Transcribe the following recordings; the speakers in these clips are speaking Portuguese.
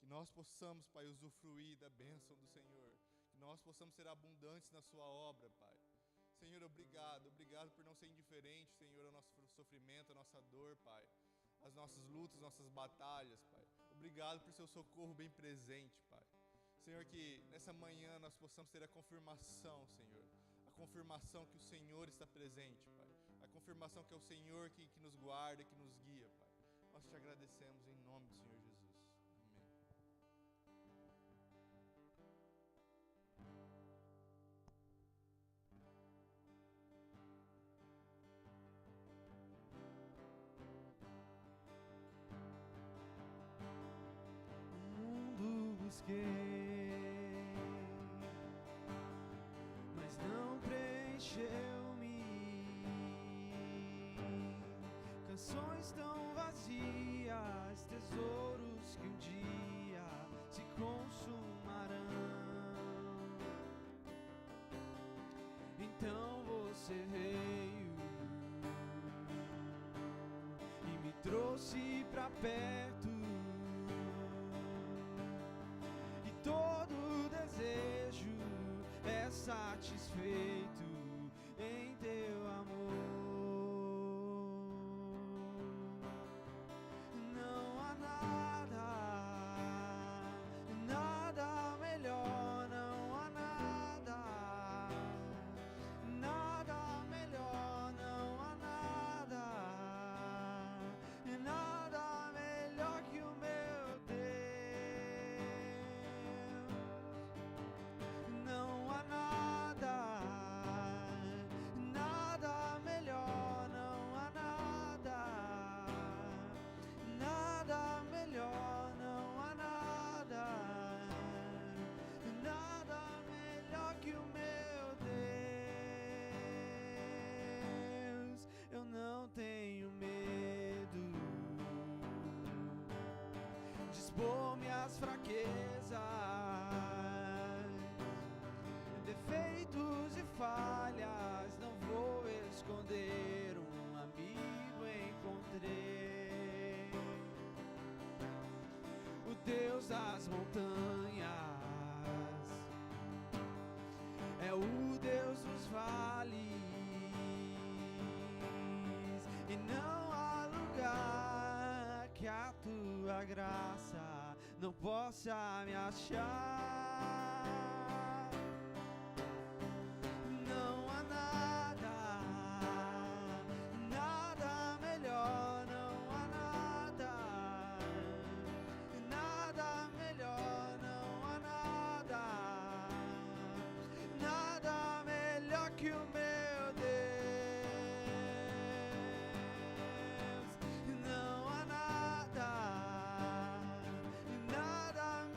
nós possamos, Pai, usufruir da bênção do Senhor, que nós possamos ser abundantes na sua obra, Pai. Senhor, obrigado por não ser indiferente, Senhor, ao nosso sofrimento, à nossa dor, Pai, às nossas lutas, nossas batalhas, Pai. Obrigado por seu socorro bem presente, Pai. Senhor, que nessa manhã nós possamos ter a confirmação, Senhor, a confirmação que o Senhor está presente, Pai, a confirmação que é o Senhor que nos guarda, que nos guia, Pai. Nós te agradecemos em nome do Senhor Jesus. Amém. O mundo busquei, mas não preencheu-me. Canções tão vazias, tesouros que um dia se consumarão. Então você veio e me trouxe pra perto, e todo desejo é satisfeito em teu amor. Não há nada melhor, não há nada melhor, não há nada melhor que o meu Deus. Não há nada melhor, não há nada melhor, não há nada melhor que o meu Deus. Eu não tenho medo de expor minhas fraquezas, defeitos e falhas, não vou esconder, um amigo encontrei. O Deus das montanhas é o Deus dos vales, e não há lugar que a tua graça não possa me achar. Não há nada melhor, não há nada melhor, não há nada melhor que o meu Deus. Não há nada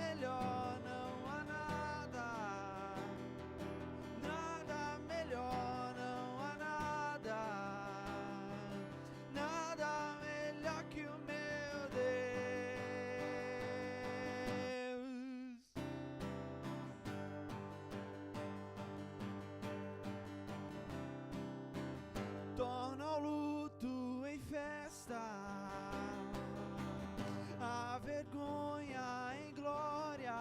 melhor, não há nada melhor, não há nada melhor que o meu Deus. Torna o luto em festa, a vergonha em glória,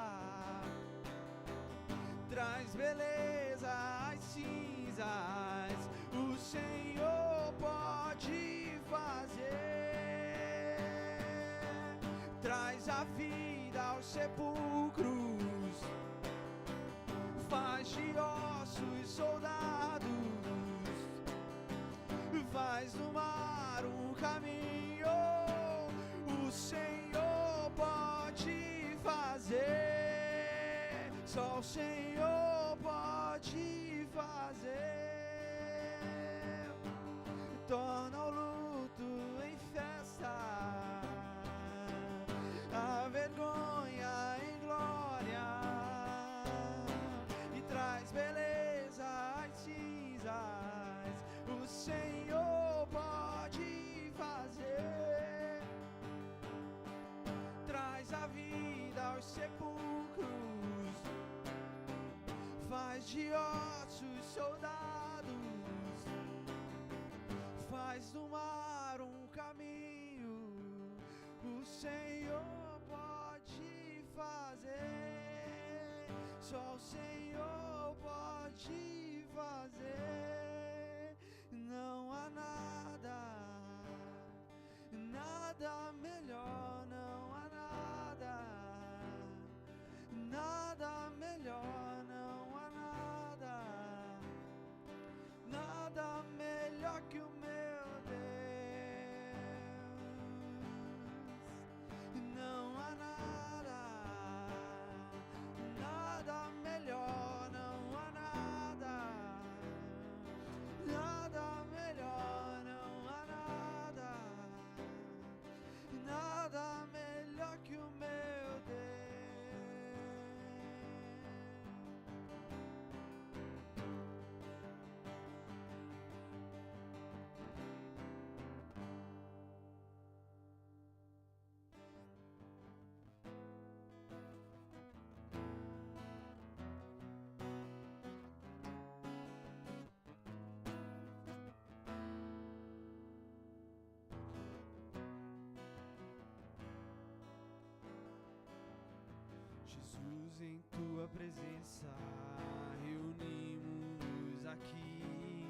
traz beleza às cinzas, o Senhor pode fazer. Traz a vida aos sepulcros, faz de ossos soldados, faz do mar um caminho, o Senhor pode fazer, só o Senhor pode fazer. Torna o luto em festa, a vergonha em glória, e traz beleza às cinzas, o Senhor pode fazer. Traz a vida aos sepulcros, faz de ossos soldados, faz do mar um caminho, o Senhor pode fazer. Jesus, em tua presença reunimos aqui,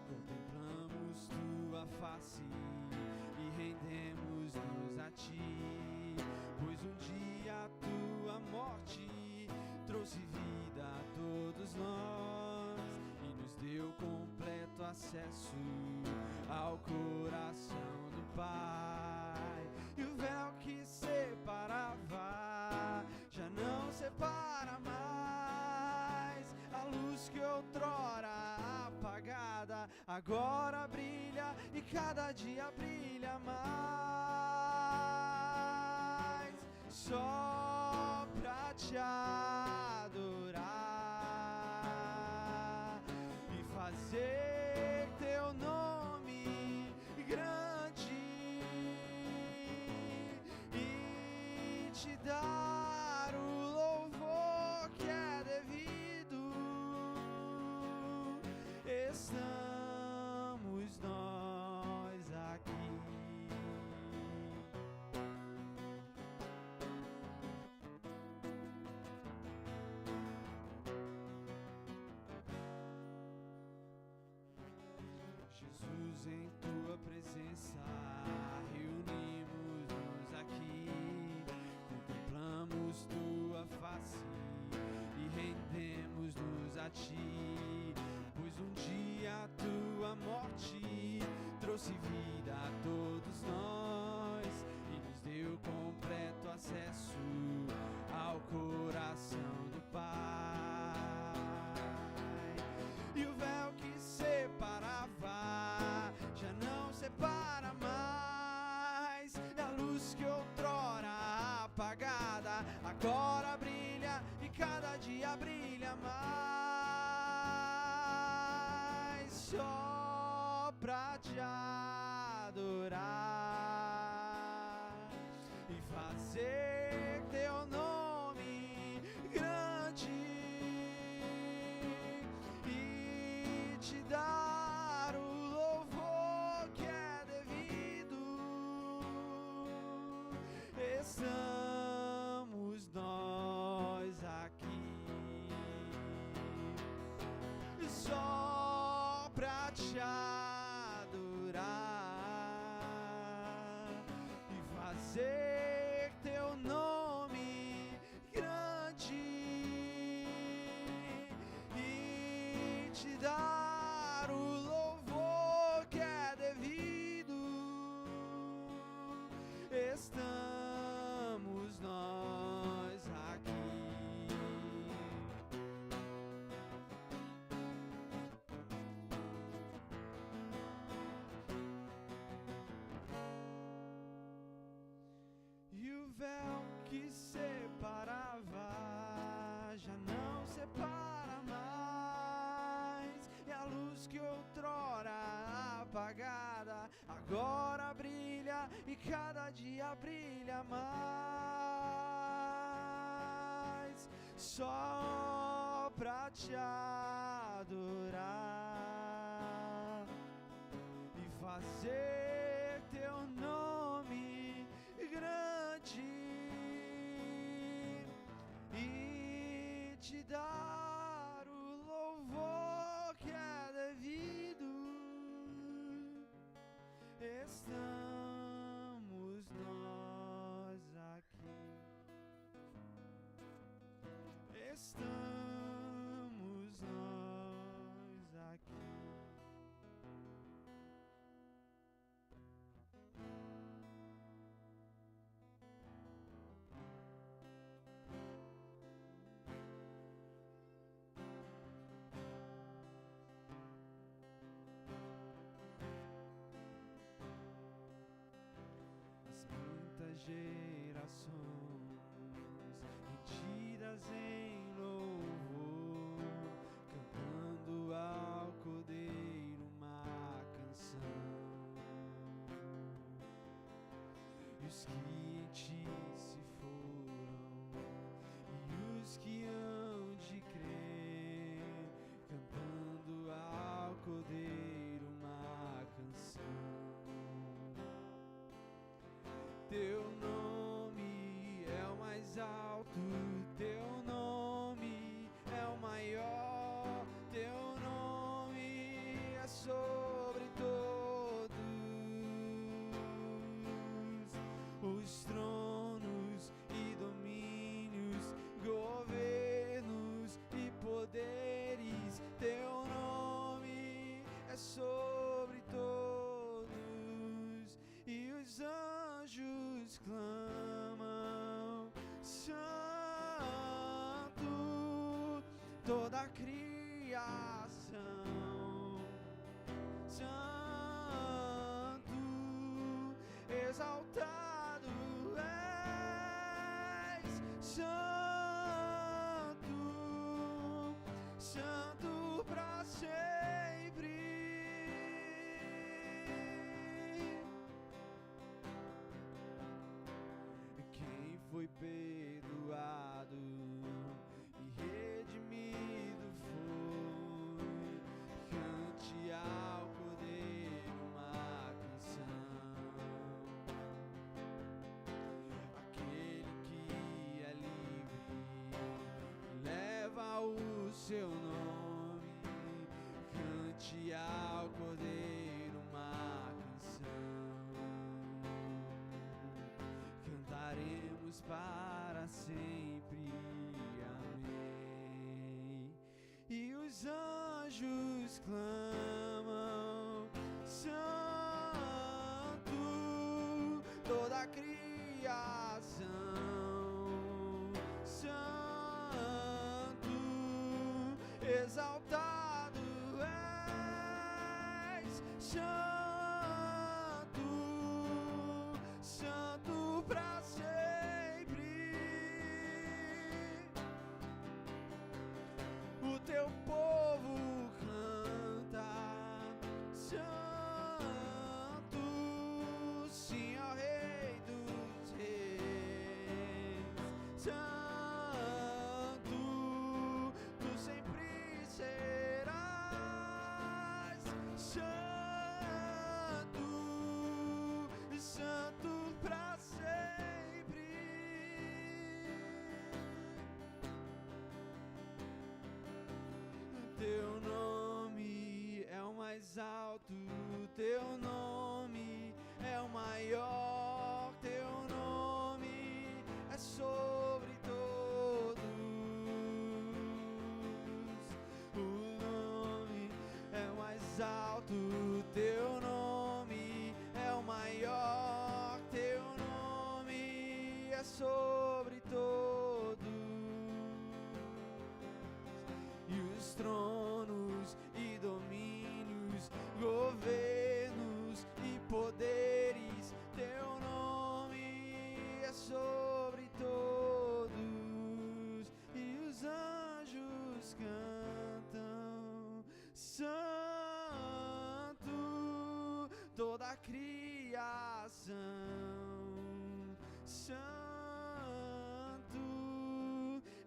contemplamos tua face e rendemos-nos a ti, pois um dia a tua morte trouxe vida a todos nós e nos deu completo acesso ao coração do Pai. E o véu que separava já não separa mais. A luz que outrora apagada agora brilha e cada dia brilha mais. Só pra te adorar e fazer teu nome grande e te dar o louvor que é devido. Estamos nós aqui. Jesus, em tua presença reunimos-nos aqui, contemplamos tua face e rendemos-nos a ti, pois um dia a tua morte trouxe vida a todos nós e nos deu completo acesso ao coração do Pai. E o véu que separava já não separa mais. E a luz que outrora apagada agora brilha e cada dia brilha mais. Só pra te adorar e fazer teu nome grande e te dar o louvor que é devido. Estamos nós aqui só pra te adorar e fazer teu nome grande e te dar o louvor que é devido. Estamos nós aqui. E o véu que separava já não separa mais. E a luz que outrora apagada agora brilha e cada dia brilha mais. Só pra te adorar e fazer teu nome grande e te dar o louvor que é devido. Estamos nós aqui. Estamos nós aqui. As muitas gerações rendidas em louvor, cantando ao Cordeiro uma canção. E os que em ti se foram e os que hão de crer, cantando ao Cordeiro uma canção. Teu nome é o mais alto, teu toda a criação. Santo, exaltado és, santo, santo para sempre. Quem foi perdoado e redimido foi, cante ao Cordeiro uma canção. Aquele que é livre leva o seu nome, cante ao Cordeiro uma canção. Cantaremos para sempre, amém. E os anjos clamam, santo, toda a criação. Santo, exaltado és, santo, santo para sempre. O teu povo canta, santo, sim ao Rei dos Reis. Santo, tu sempre serás. Santo, santo para sempre. Teu nome é o mais alto, teu nome é o maior, teu nome é sobre todos. O nome é o mais alto, teu nome é o maior, teu nome é sobre todos. E os tronos e domínios, governos e poderes, teu nome é sobre todos. E os anjos cantam, santo, toda a criação. Santo,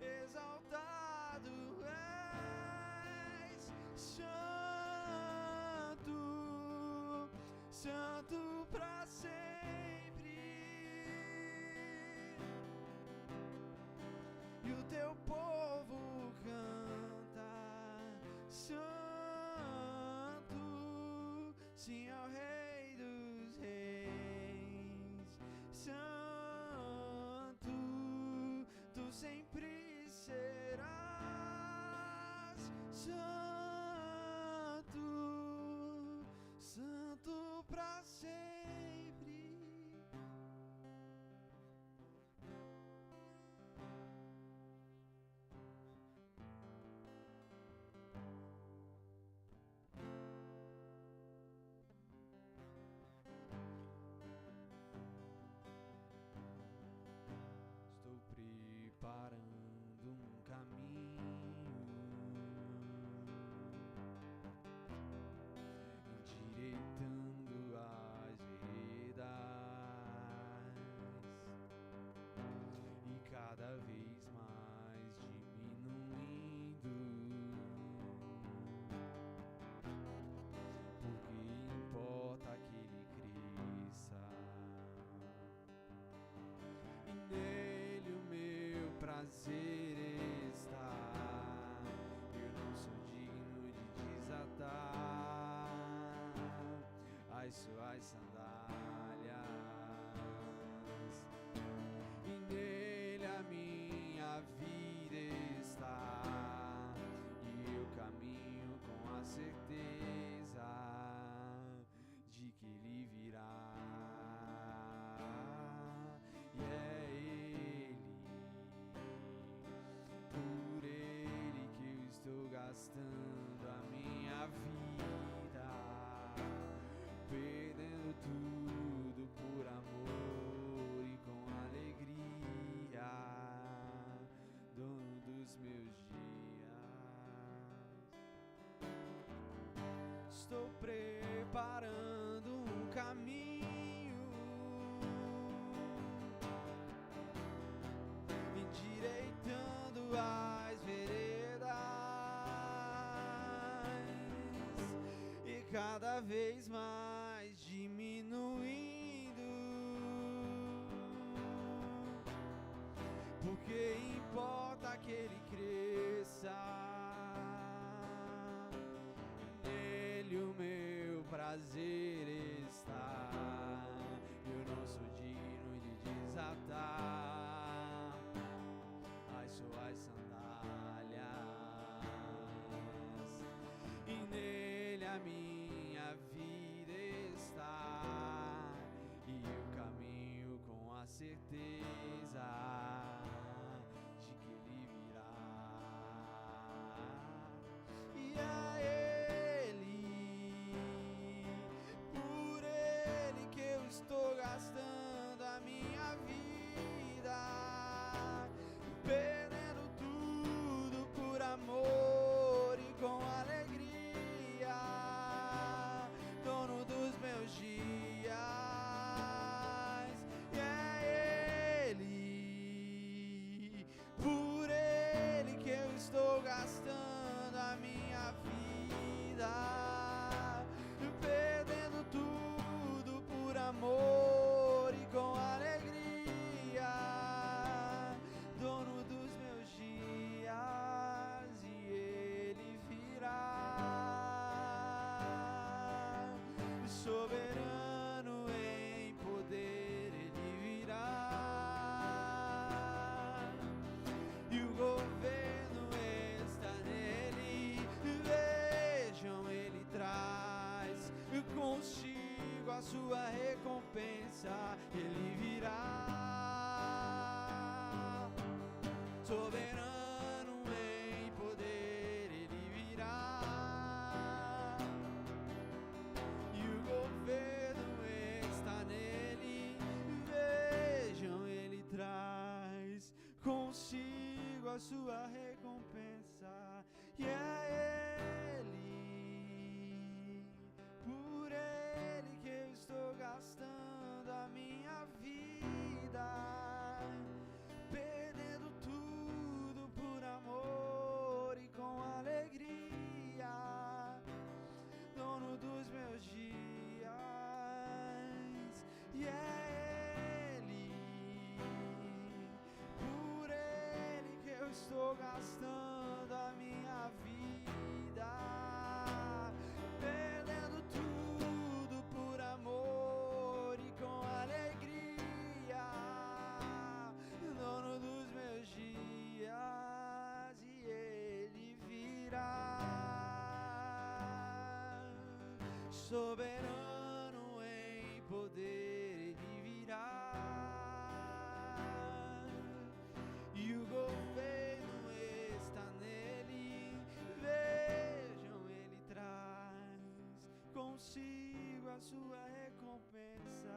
exaltado és, santo, santo para sempre. E o teu povo canta, santo, sim ao Rei dos Reis. Santo, tu sempre serás. Santo, santo para sempre. Estou preparando um caminho, endireitando as veredas e cada vez mais diminuindo, porque importa que ele cresça. E nele o meu prazer está. Eu não sou digno de desatar as suas sandálias. E nele a minha vida está. E eu caminho com a certeza de que ele virá. E é ele, por ele que eu estou meus dias. Estou preparando um caminho, endireitando as veredas, e cada vez mais diminuindo, porque importa que ele cresça. Nele o meu prazer está. Eu não sou digno de desatar as suas sandálias, e nele a minha vida está, e eu caminho com a certeza de que ele virá. E é ele, por ele que eu estou gastando a minha vida, perdendo tudo por amor e com alegria, dono dos meus dias. E é ele, por ele que eu estou gastando a minha vida, perdendo tudo por amor e com alegria, dono dos meus dias, e ele virá, soberano em poder, ele virá, e o governo está nele. Vejam, ele traz consigo a sua recompensa, ele virá, soberano em poder, ele virá, e o governo está nele. Vejam, ele traz consigo a sua recompensa, e é ele, por ele que eu estou gastando a minha vida, perdendo tudo por amor e com alegria, dono dos meus dias. E é ele, por ele que eu estou gastando a minha vida, perdendo tudo por amor e com alegria, dono dos meus dias, e ele virá, soberano em poder, ele virá, e o governo está nele. Vejam, ele traz consigo a sua recompensa.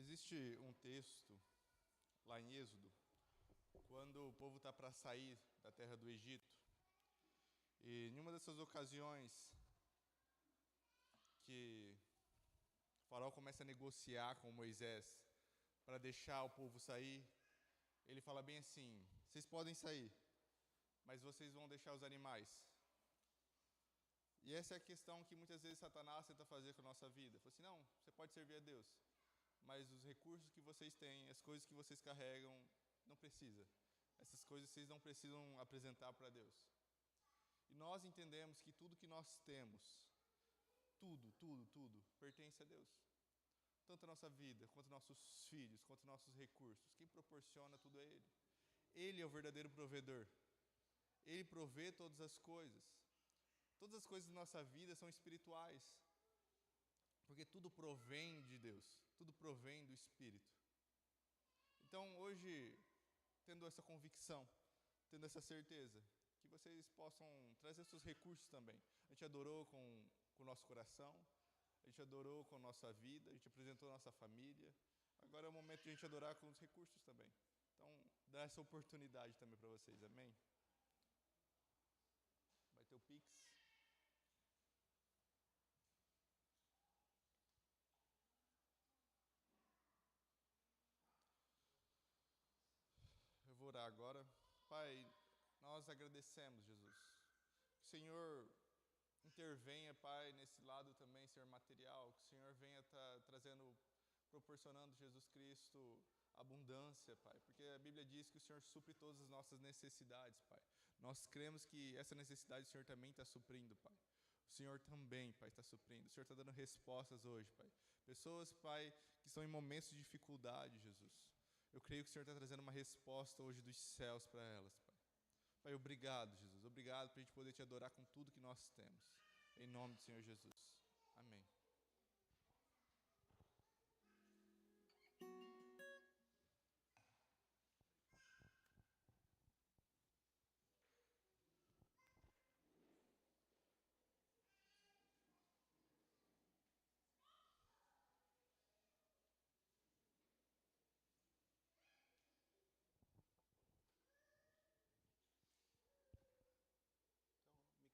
Existe um texto lá em Êxodo, quando o povo está para sair da terra do Egito, e em uma dessas ocasiões que o faraó começa a negociar com Moisés para deixar o povo sair, ele fala bem assim: vocês podem sair, mas vocês vão deixar os animais. E essa é a questão que muitas vezes Satanás tenta fazer com a nossa vida. Fala assim: não, você pode servir a Deus, mas os recursos que vocês têm, as coisas que vocês carregam, não precisa. Essas coisas vocês não precisam apresentar para Deus. E nós entendemos que tudo que nós temos, tudo, pertence a Deus. Tanto a nossa vida, quanto nossos filhos, quanto nossos recursos. Quem proporciona tudo é Ele. Ele é o verdadeiro provedor. Ele provê todas as coisas. Todas as coisas da nossa vida são espirituais. porque tudo provém de Deus, tudo provém do Espírito. Então, hoje, tendo essa convicção, tendo essa certeza, que vocês possam trazer seus recursos também. A gente adorou com o nosso coração, a gente adorou com a nossa vida, a gente apresentou a nossa família. Agora é o momento de a gente adorar com os recursos também. Então, dá essa oportunidade também para vocês, amém? Vai ter o Pix. Eu vou orar agora. Pai, nós agradecemos, Jesus. Que o Senhor intervenha, Pai, nesse lado também, Senhor, material. Que o Senhor venha trazendo, proporcionando, Jesus Cristo, abundância, Pai. Porque a Bíblia diz que o Senhor supre todas as nossas necessidades, Pai. Nós cremos que essa necessidade o Senhor também está suprindo, Pai. O Senhor também, Pai, está suprindo. O Senhor está dando respostas hoje, Pai. Pessoas, Pai, que estão em momentos de dificuldade, Jesus. Eu creio que o Senhor está trazendo uma resposta hoje dos céus para elas, Pai. Pai, obrigado, Jesus. Obrigado para a gente poder te adorar com tudo que nós temos. Em nome do Senhor Jesus. Amém.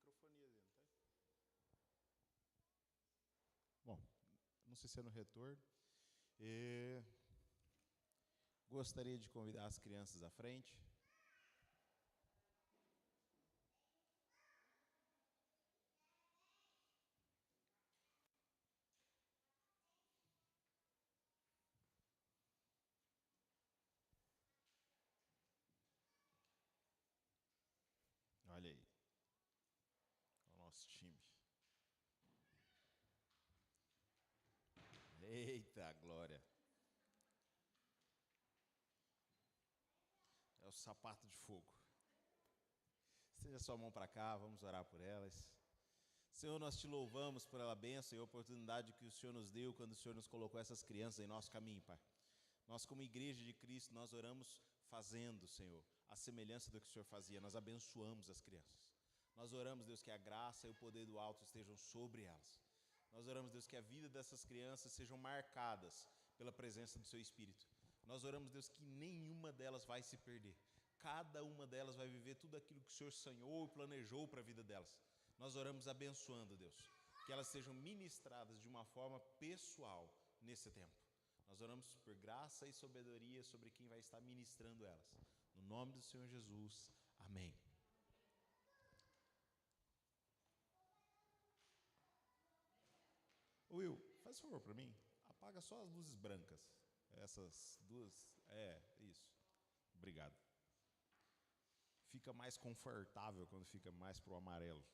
Microfonia dentro, tá? Bom, não sei se é no retorno. Gostaria de convidar as crianças à frente. Olha aí. O nosso time. Eita, glória. É o sapato de fogo. Estenda sua mão para cá, vamos orar por elas. Senhor, nós te louvamos por ela bênção e a oportunidade que o Senhor nos deu quando o Senhor nos colocou essas crianças em nosso caminho, Pai. Nós, como igreja de Cristo, nós oramos fazendo, Senhor, a semelhança do que o Senhor fazia. Nós abençoamos as crianças. Nós oramos, Deus, que a graça e o poder do alto estejam sobre elas. Nós oramos, Deus, que a vida dessas crianças sejam marcadas pela presença do Seu Espírito. Nós oramos, Deus, que nenhuma delas vai se perder. Cada uma delas vai viver tudo aquilo que o Senhor sonhou e planejou para a vida delas. Nós oramos abençoando, Deus, que elas sejam ministradas de uma forma pessoal nesse tempo. Nós oramos por graça e sabedoria sobre quem vai estar ministrando elas. No nome do Senhor Jesus, amém. Will, faz favor para mim, apaga só as luzes brancas. Essas duas, isso. Obrigado. Fica mais confortável quando fica mais pro amarelo.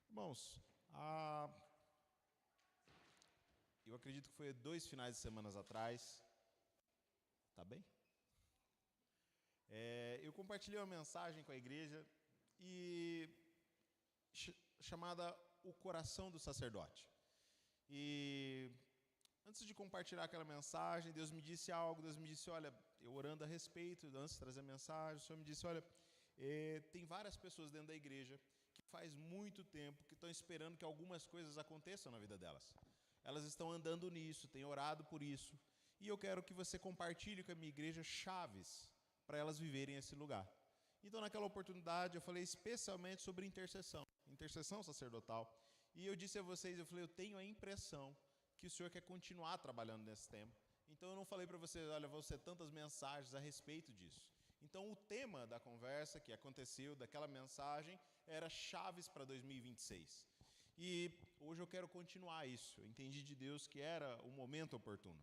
Irmãos, eu acredito que foi 2 finais de semana atrás. Tá bem? Eu compartilhei uma mensagem com a igreja chamada O Coração do Sacerdote. E antes de compartilhar aquela mensagem, Deus me disse algo. Deus me disse, olha, eu orando a respeito, antes de trazer a mensagem, o Senhor me disse, olha, tem várias pessoas dentro da igreja que faz muito tempo que estão esperando que algumas coisas aconteçam na vida delas. Elas estão andando nisso, têm orado por isso. E eu quero que você compartilhe com a minha igreja chaves para elas viverem esse lugar. Então, naquela oportunidade, eu falei especialmente sobre intercessão sacerdotal. E eu disse a vocês, eu falei, eu tenho a impressão que o Senhor quer continuar trabalhando nesse tema. Então, eu não falei para vocês, olha, vão ser tantas mensagens a respeito disso. Então, o tema da conversa que aconteceu, daquela mensagem, era chaves para 2026. E hoje eu quero continuar isso. Eu entendi de Deus que era o momento oportuno.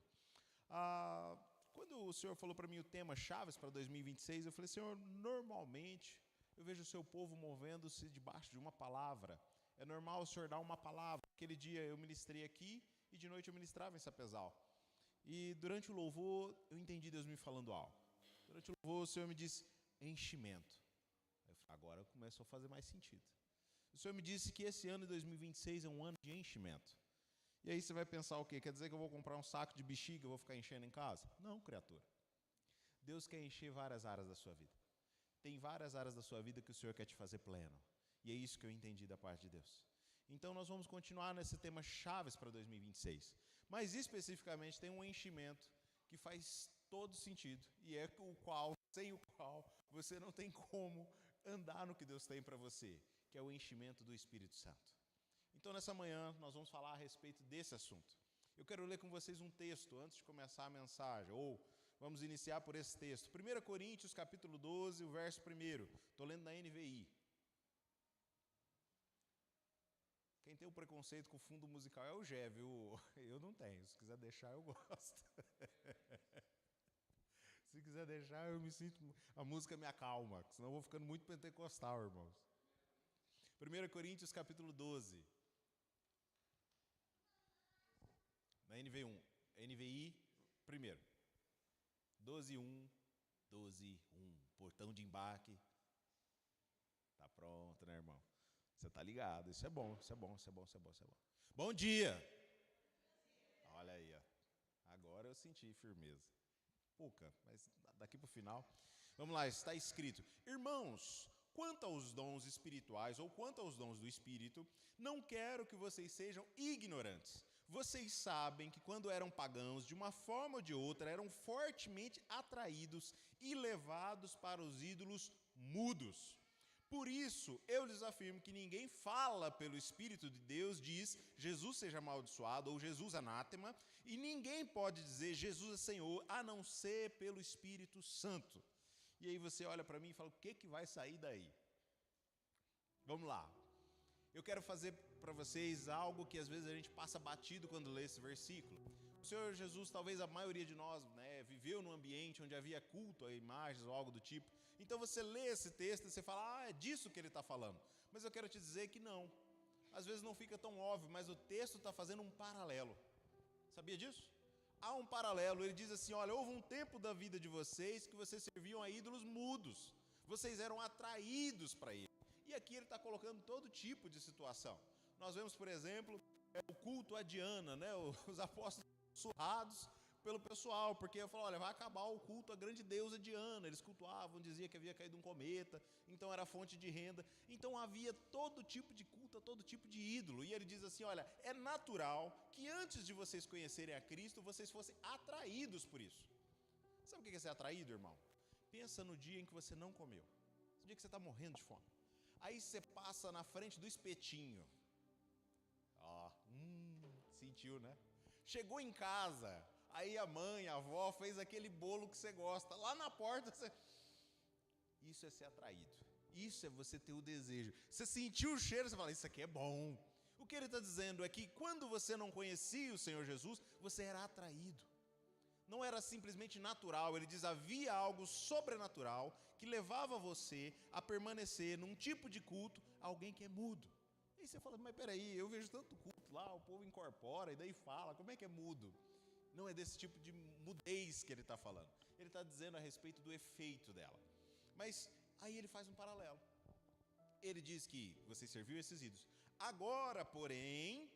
Quando o Senhor falou para mim o tema chaves para 2026, eu falei, Senhor, normalmente eu vejo o seu povo movendo-se debaixo de uma palavra. É normal o Senhor dar uma palavra. Aquele dia eu ministrei aqui e de noite eu ministrava em Sapezal. E durante o louvor eu entendi Deus me falando algo. Durante o louvor o Senhor me disse enchimento. Eu falei, agora começou a fazer mais sentido. O Senhor me disse que esse ano de 2026 é um ano de enchimento. E aí você vai pensar o quê? Quer dizer que eu vou comprar um saco de bexiga e vou ficar enchendo em casa? Não, criatura. Deus quer encher várias áreas da sua vida. Tem várias áreas da sua vida que o Senhor quer te fazer pleno. E é isso que eu entendi da parte de Deus. Então nós vamos continuar nesse tema chaves para 2026. Mas especificamente tem um enchimento que faz todo sentido. E é sem o qual você não tem como andar no que Deus tem para você, que é o enchimento do Espírito Santo. Então nessa manhã nós vamos falar a respeito desse assunto. Eu quero ler com vocês um texto antes de começar a mensagem, ou vamos iniciar por esse texto. 1 Coríntios capítulo 12, o verso 1. Estou lendo na NVI. Quem tem o preconceito com o fundo musical é o Gé, viu? Eu não tenho, se quiser deixar eu gosto. Se quiser deixar eu me sinto, a música me acalma, senão eu vou ficando muito pentecostal, irmãos. 1 Coríntios capítulo 12. Na NVI, primeiro. 12:1, 12:1. Portão de embarque. Tá pronto, né, irmão? Você tá ligado, isso é bom, isso é bom, isso é bom, isso é bom, isso é bom. Bom dia! Olha aí, ó. Agora eu senti firmeza. Pouca, mas daqui pro final. Vamos lá, está escrito: Irmãos, quanto aos dons espirituais, ou quanto aos dons do Espírito, não quero que vocês sejam ignorantes. Vocês sabem que quando eram pagãos, de uma forma ou de outra, eram fortemente atraídos e levados para os ídolos mudos. Por isso, eu lhes afirmo que ninguém fala pelo Espírito de Deus, diz Jesus seja amaldiçoado ou Jesus anátema, e ninguém pode dizer Jesus é Senhor, a não ser pelo Espírito Santo. E aí você olha para mim e fala, o que vai sair daí? Vamos lá. Eu quero fazer para vocês algo que às vezes a gente passa batido quando lê esse versículo. O Senhor Jesus, talvez a maioria de nós, viveu num ambiente onde havia culto a imagens ou algo do tipo. Então você lê esse texto e você fala, é disso que ele está falando. Mas eu quero te dizer que não. Às vezes não fica tão óbvio, mas o texto está fazendo um paralelo. Sabia disso? Há um paralelo, ele diz assim, olha, houve um tempo da vida de vocês que vocês serviam a ídolos mudos. Vocês eram atraídos para ele. E aqui ele está colocando todo tipo de situação. Nós vemos, por exemplo, o culto a Diana, os apóstolos surrados pelo pessoal, porque eu falo, olha, vai acabar o culto à grande deusa Diana. Eles cultuavam, dizia que havia caído um cometa, então era fonte de renda. Então havia todo tipo de culto, todo tipo de ídolo. E ele diz assim, olha, é natural que antes de vocês conhecerem a Cristo, vocês fossem atraídos por isso. Sabe o que é ser atraído, irmão? Pensa no dia em que você não comeu, no dia que você está morrendo de fome. Aí você passa na frente do espetinho. Sentiu, né? Chegou em casa, aí a mãe, a avó fez aquele bolo que você gosta. Lá na porta, você... Isso é ser atraído. Isso é você ter o desejo. Você sentiu o cheiro, você fala, isso aqui é bom. O que ele está dizendo é que quando você não conhecia o Senhor Jesus, você era atraído. Não era simplesmente natural. Ele diz, havia algo sobrenatural que levava você a permanecer num tipo de culto, alguém que é mudo. Aí você fala, mas peraí, eu vejo tanto culto lá, o povo incorpora e daí fala, como é que é mudo? Não é desse tipo de mudez que ele está falando. Ele está dizendo a respeito do efeito dela. Mas aí ele faz um paralelo. Ele diz que você serviu esses ídolos. Agora, porém,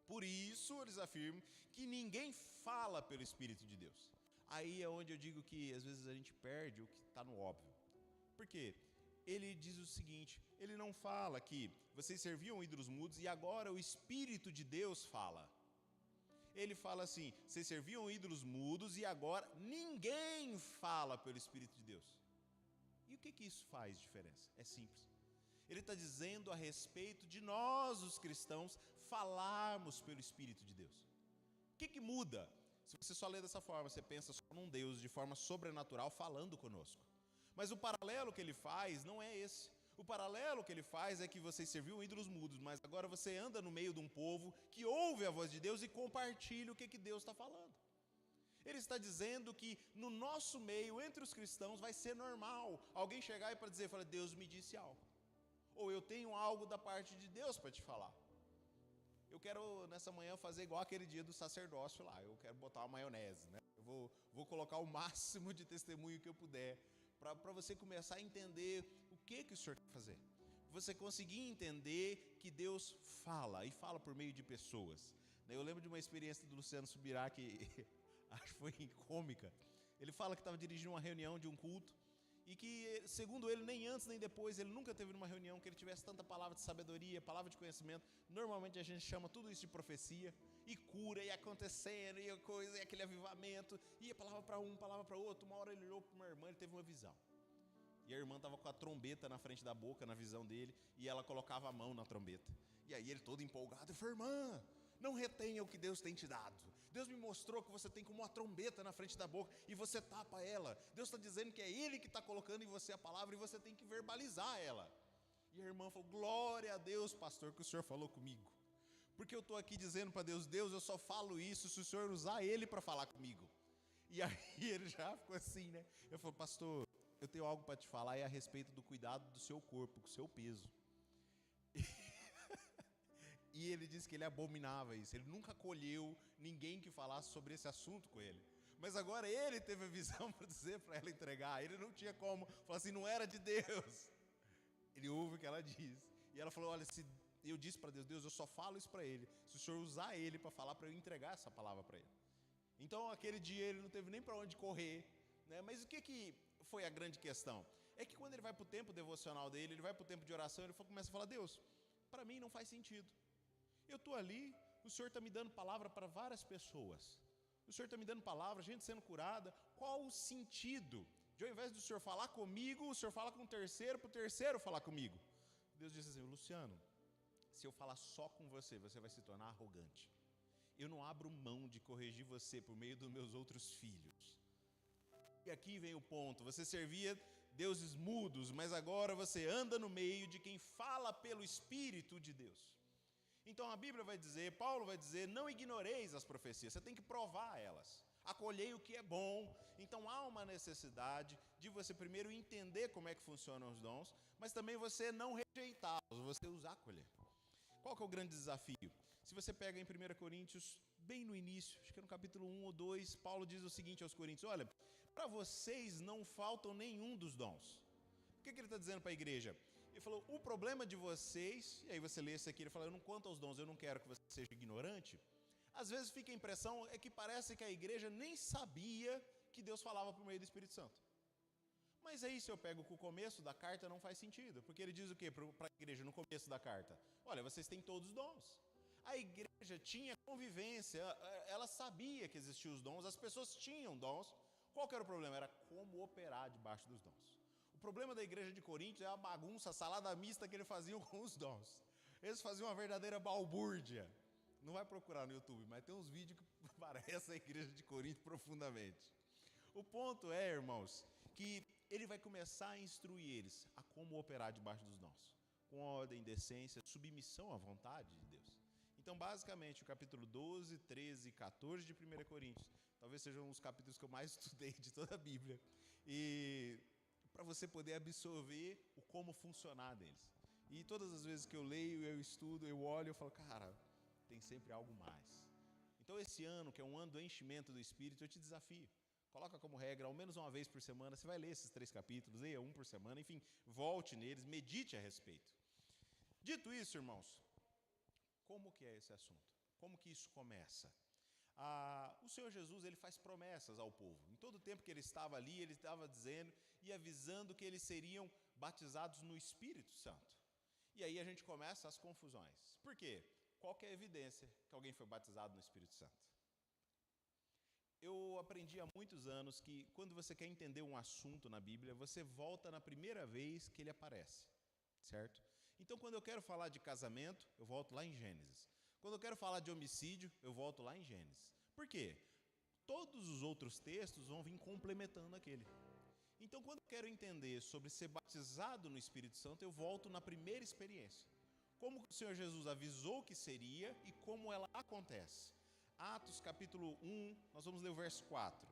por isso eles afirmam que ninguém fala pelo Espírito de Deus. Aí é onde eu digo que às vezes a gente perde o que está no óbvio. Por quê? Ele diz o seguinte, ele não fala que vocês serviam ídolos mudos e agora o Espírito de Deus fala. Ele fala assim, vocês serviam ídolos mudos e agora ninguém fala pelo Espírito de Deus. E o que isso faz diferença? É simples. Ele está dizendo a respeito de nós, os cristãos, falarmos pelo Espírito de Deus. O que muda? Se você só lê dessa forma, você pensa só num Deus de forma sobrenatural falando conosco. Mas o paralelo que ele faz não é esse. O paralelo que ele faz é que vocês serviam ídolos mudos, mas agora você anda no meio de um povo que ouve a voz de Deus e compartilha o que Deus está falando. Ele está dizendo que no nosso meio, entre os cristãos, vai ser normal alguém chegar e para dizer, fala, Deus me disse algo. Ou eu tenho algo da parte de Deus para te falar. Eu quero nessa manhã fazer igual aquele dia do sacerdócio lá. Eu quero botar uma maionese, né? Eu vou colocar o máximo de testemunho que eu puder para você começar a entender o que o Senhor quer fazer. você conseguir entender que Deus fala, e fala por meio de pessoas. Eu lembro de uma experiência do Luciano Subirá, que acho que foi cômica. Ele fala que estava dirigindo uma reunião de um culto, e que, segundo ele, nem antes nem depois, ele nunca teve numa reunião que ele tivesse tanta palavra de sabedoria, palavra de conhecimento. Normalmente a gente chama tudo isso de profecia, e cura, e acontecendo, e coisa, e aquele avivamento, e palavra para um, palavra para outro. Uma hora ele olhou para uma irmã, ele teve uma visão. E a irmã estava com a trombeta na frente da boca, na visão dele, e ela colocava a mão na trombeta. E aí ele todo empolgado, ele falou: irmã, não retenha o que Deus tem te dado. Deus me mostrou que você tem como uma trombeta na frente da boca e você tapa ela. Deus está dizendo que é Ele que está colocando em você a palavra e você tem que verbalizar ela. E a irmã falou: glória a Deus, pastor, que o senhor falou comigo. Porque eu estou aqui dizendo para Deus: Deus, eu só falo isso se o senhor usar Ele para falar comigo. E aí ele já ficou assim, né? Eu falei: pastor, eu tenho algo para te falar, é a respeito do cuidado do seu corpo, com o seu peso. E ele disse que ele abominava isso, ele nunca acolheu ninguém que falasse sobre esse assunto com ele. Mas agora ele teve a visão para dizer para ela entregar, ele não tinha como falar assim, não era de Deus. Ele ouve o que ela diz. E ela falou: olha, se eu disse para Deus: Deus, eu só falo isso para ele se o senhor usar ele para falar, para eu entregar essa palavra para ele. Então aquele dia ele não teve nem para onde correr, né? Mas o que foi a grande questão? É que quando ele vai para o tempo devocional dele, ele vai para o tempo de oração, ele começa a falar: Deus, para mim não faz sentido. Eu estou ali, o Senhor está me dando palavra para várias pessoas. O Senhor está me dando palavra, gente sendo curada. Qual o sentido de, ao invés do Senhor falar comigo, o Senhor fala com o terceiro, para o terceiro falar comigo? Deus disse assim: Luciano, se eu falar só com você, você vai se tornar arrogante. Eu não abro mão de corrigir você por meio dos meus outros filhos. E aqui vem o ponto: você servia deuses mudos, mas agora você anda no meio de quem fala pelo Espírito de Deus. Então a Bíblia vai dizer, Paulo vai dizer: não ignoreis as profecias, você tem que provar elas, acolhei o que é bom. Então há uma necessidade de você primeiro entender como é que funcionam os dons, mas também você não rejeitá-los, você os acolher. Qual que é o grande desafio? Se você pega em 1 Coríntios, bem no início, acho que é no capítulo 1 ou 2, Paulo diz o seguinte aos Coríntios: olha, para vocês não faltam nenhum dos dons. O que ele está dizendo para a igreja? Ele falou: o problema de vocês, e aí você lê isso aqui, ele fala: eu não quanto aos dons, eu não quero que você seja ignorante. Às vezes fica a impressão, é que parece que a igreja nem sabia que Deus falava por meio do Espírito Santo. Mas aí se eu pego com o começo da carta, não faz sentido, porque ele diz o quê para a igreja no começo da carta? Olha, vocês têm todos os dons. A igreja tinha convivência, ela sabia que existiam os dons, as pessoas tinham dons. Qual que era o problema? Era como operar debaixo dos dons. O problema da igreja de Corinto é a bagunça, a salada mista que eles faziam com os dons. Eles faziam uma verdadeira balbúrdia. Não vai procurar no YouTube, mas tem uns vídeos que parecem a igreja de Corinto profundamente. O ponto é, irmãos, que ele vai começar a instruir eles a como operar debaixo dos dons, com ordem, decência, submissão à vontade de Deus. Então, basicamente, o capítulo 12, 13 e 14 de 1 Coríntios, talvez sejam os capítulos que eu mais estudei de toda a Bíblia. E para você poder absorver o como funcionar deles. E todas as vezes que eu leio, eu estudo, eu olho, eu falo: cara, tem sempre algo mais. Então esse ano, que é um ano do enchimento do Espírito, eu te desafio. Coloca como regra, ao menos uma vez por semana, você vai ler esses 3 capítulos, leia um por semana, enfim, volte neles, medite a respeito. Dito isso, irmãos, como que é esse assunto? Como que isso começa? O Senhor Jesus, ele faz promessas ao povo. Em todo o tempo que ele estava ali, ele estava dizendo e avisando que eles seriam batizados no Espírito Santo. E aí a gente começa as confusões. Por quê? Qual que é a evidência que alguém foi batizado no Espírito Santo? Eu aprendi há muitos anos que quando você quer entender um assunto na Bíblia, você volta na primeira vez que ele aparece, certo? Então quando eu quero falar de casamento, eu volto lá em Gênesis. Quando eu quero falar de homicídio, eu volto lá em Gênesis. Por quê? Todos os outros textos vão vir complementando aquele. Então, quando eu quero entender sobre ser batizado no Espírito Santo, eu volto na primeira experiência. Como o Senhor Jesus avisou que seria e como ela acontece. Atos capítulo 1, nós vamos ler o verso 4.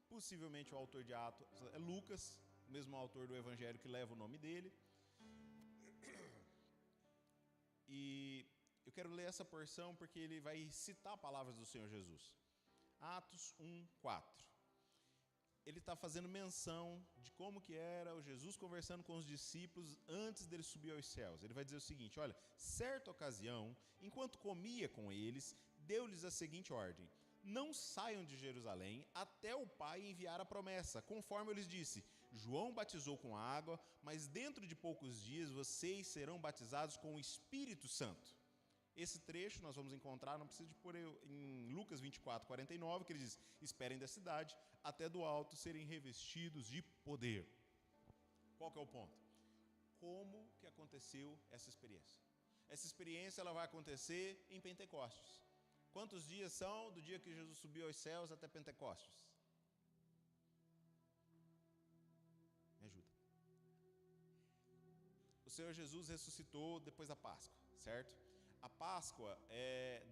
Possivelmente o autor de Atos é Lucas, o mesmo autor do Evangelho que leva o nome dele. E eu quero ler essa porção porque ele vai citar palavras do Senhor Jesus. Atos 1, 4. ele está fazendo menção de como que era o Jesus conversando com os discípulos antes dele subir aos céus. Ele vai dizer o seguinte, olha, certa ocasião, enquanto comia com eles, deu-lhes a seguinte ordem: não saiam de Jerusalém até o Pai enviar a promessa, conforme eu lhes disse. João batizou com água, mas dentro de poucos dias vocês serão batizados com o Espírito Santo. Esse trecho nós vamos encontrar, não precisa de pôr em Lucas 24, 49, que ele diz: esperem da cidade, até do alto serem revestidos de poder. Qual que é o ponto? Como que aconteceu essa experiência? Essa experiência ela vai acontecer em Pentecostes. Quantos dias são do dia que Jesus subiu aos céus até Pentecostes? Me ajuda. O Senhor Jesus ressuscitou depois da Páscoa, certo? A Páscoa,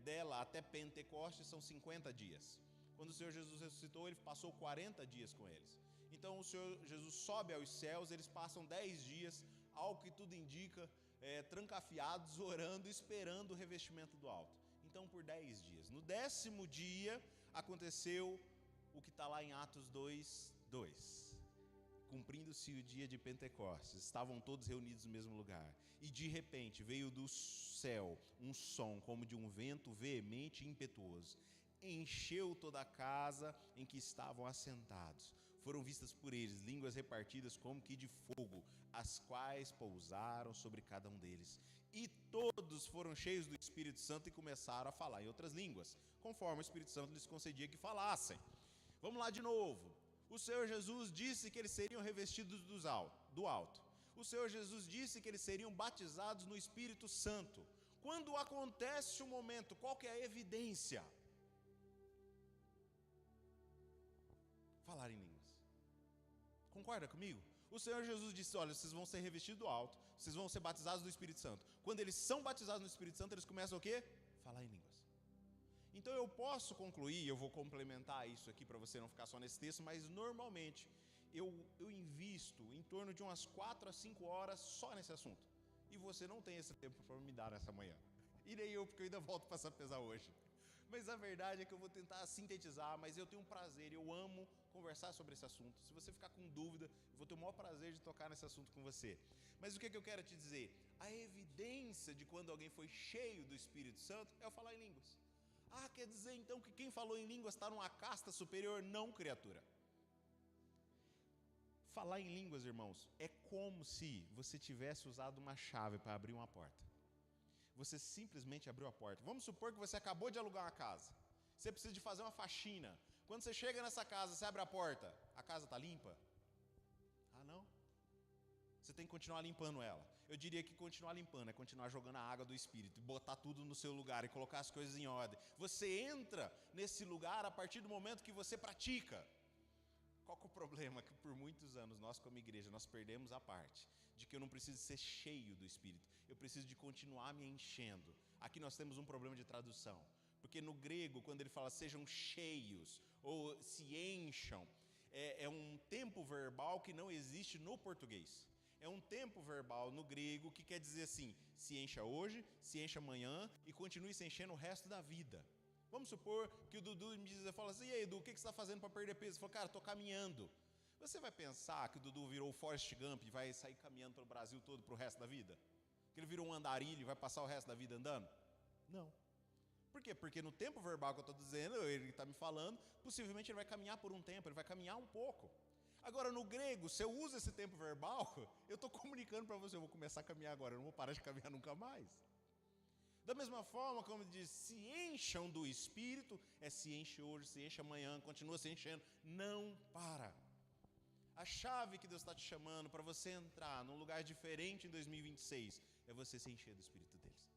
dela até Pentecostes, são 50 dias. Quando o Senhor Jesus ressuscitou, ele passou 40 dias com eles. Então, o Senhor Jesus sobe aos céus, eles passam 10 dias, ao que tudo indica, trancafiados, orando, esperando o revestimento do alto. Então, por 10 dias. No 10º dia, aconteceu o que está lá em Atos 2, 2. Cumprindo-se o dia de Pentecostes, estavam todos reunidos no mesmo lugar. E de repente veio do céu um som como de um vento veemente e impetuoso. Encheu toda a casa em que estavam assentados. Foram vistas por eles línguas repartidas como que de fogo, as quais pousaram sobre cada um deles. E todos foram cheios do Espírito Santo e começaram a falar em outras línguas, conforme o Espírito Santo lhes concedia que falassem. Vamos lá de novo. O Senhor Jesus disse que eles seriam revestidos do alto. O Senhor Jesus disse que eles seriam batizados no Espírito Santo. Quando acontece o momento, qual que é a evidência? Falar em línguas. Concorda comigo? O Senhor Jesus disse, olha, vocês vão ser revestidos do alto, vocês vão ser batizados do Espírito Santo. Quando eles são batizados no Espírito Santo, eles começam o quê? Falar em línguas. Então eu posso concluir, eu vou complementar isso aqui para você não ficar só nesse texto, mas normalmente eu invisto em torno de umas 4 a 5 horas só nesse assunto. E você não tem esse tempo para me dar nessa manhã. E nem eu, porque eu ainda volto para essa pesar hoje. Mas a verdade é que eu vou tentar sintetizar, mas eu tenho um prazer, eu amo conversar sobre esse assunto. Se você ficar com dúvida, eu vou ter o maior prazer de tocar nesse assunto com você. Mas o que eu quero te dizer? A evidência de quando alguém foi cheio do Espírito Santo é o falar em línguas. Ah, quer dizer então que quem falou em línguas está numa casta superior? Não, criatura. Falar em línguas, irmãos, é como se você tivesse usado uma chave para abrir uma porta. Você simplesmente abriu a porta. Vamos supor que você acabou de alugar uma casa. Você precisa de fazer uma faxina. Quando você chega nessa casa, você abre a porta, a casa está limpa? Ah, não? Você tem que continuar limpando ela. Eu diria que continuar limpando é continuar jogando a água do Espírito, botar tudo no seu lugar e colocar as coisas em ordem. Você entra nesse lugar a partir do momento que você pratica. Qual que é o problema? Que por muitos anos nós como igreja, nós perdemos a parte de que eu não preciso ser cheio do Espírito. Eu preciso de continuar me enchendo. Aqui nós temos um problema de tradução. Porque no grego, quando ele fala sejam cheios ou se encham, é um tempo verbal que não existe no português. É um tempo verbal no grego que quer dizer assim, se encha hoje, se encha amanhã e continue se enchendo o resto da vida. Vamos supor que o Dudu me fala assim, e aí Edu, o que você está fazendo para perder peso? Eu falo, cara, estou caminhando. Você vai pensar que o Dudu virou o Forrest Gump e vai sair caminhando pelo Brasil todo para o resto da vida? Que ele virou um andarilho e vai passar o resto da vida andando? Não. Por quê? Porque no tempo verbal que eu estou dizendo, ele está me falando, possivelmente ele vai caminhar por um tempo, ele vai caminhar um pouco. Agora, no grego, se eu uso esse tempo verbal, eu estou comunicando para você, eu vou começar a caminhar agora, eu não vou parar de caminhar nunca mais. Da mesma forma, como diz, se encham do Espírito, se enche hoje, se enche amanhã, continua se enchendo, não para. A chave que Deus está te chamando para você entrar num lugar diferente em 2026, é você se encher do Espírito deles.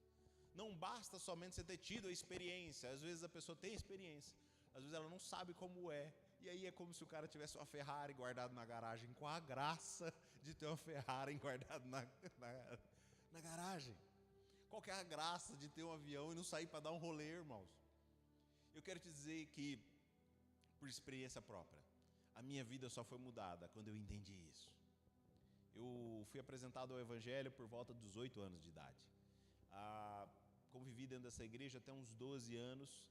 Não basta somente você ter tido a experiência, às vezes a pessoa tem experiência, às vezes ela não sabe como é, e aí é como se o cara tivesse uma Ferrari guardada na garagem, com a graça de ter uma Ferrari guardada na garagem. Qual que é a graça de ter um avião e não sair para dar um rolê, irmãos? Eu quero te dizer que, por experiência própria, a minha vida só foi mudada quando eu entendi isso. Eu fui apresentado ao Evangelho por volta dos 8 anos de idade. Convivi dentro dessa igreja até uns 12 anos,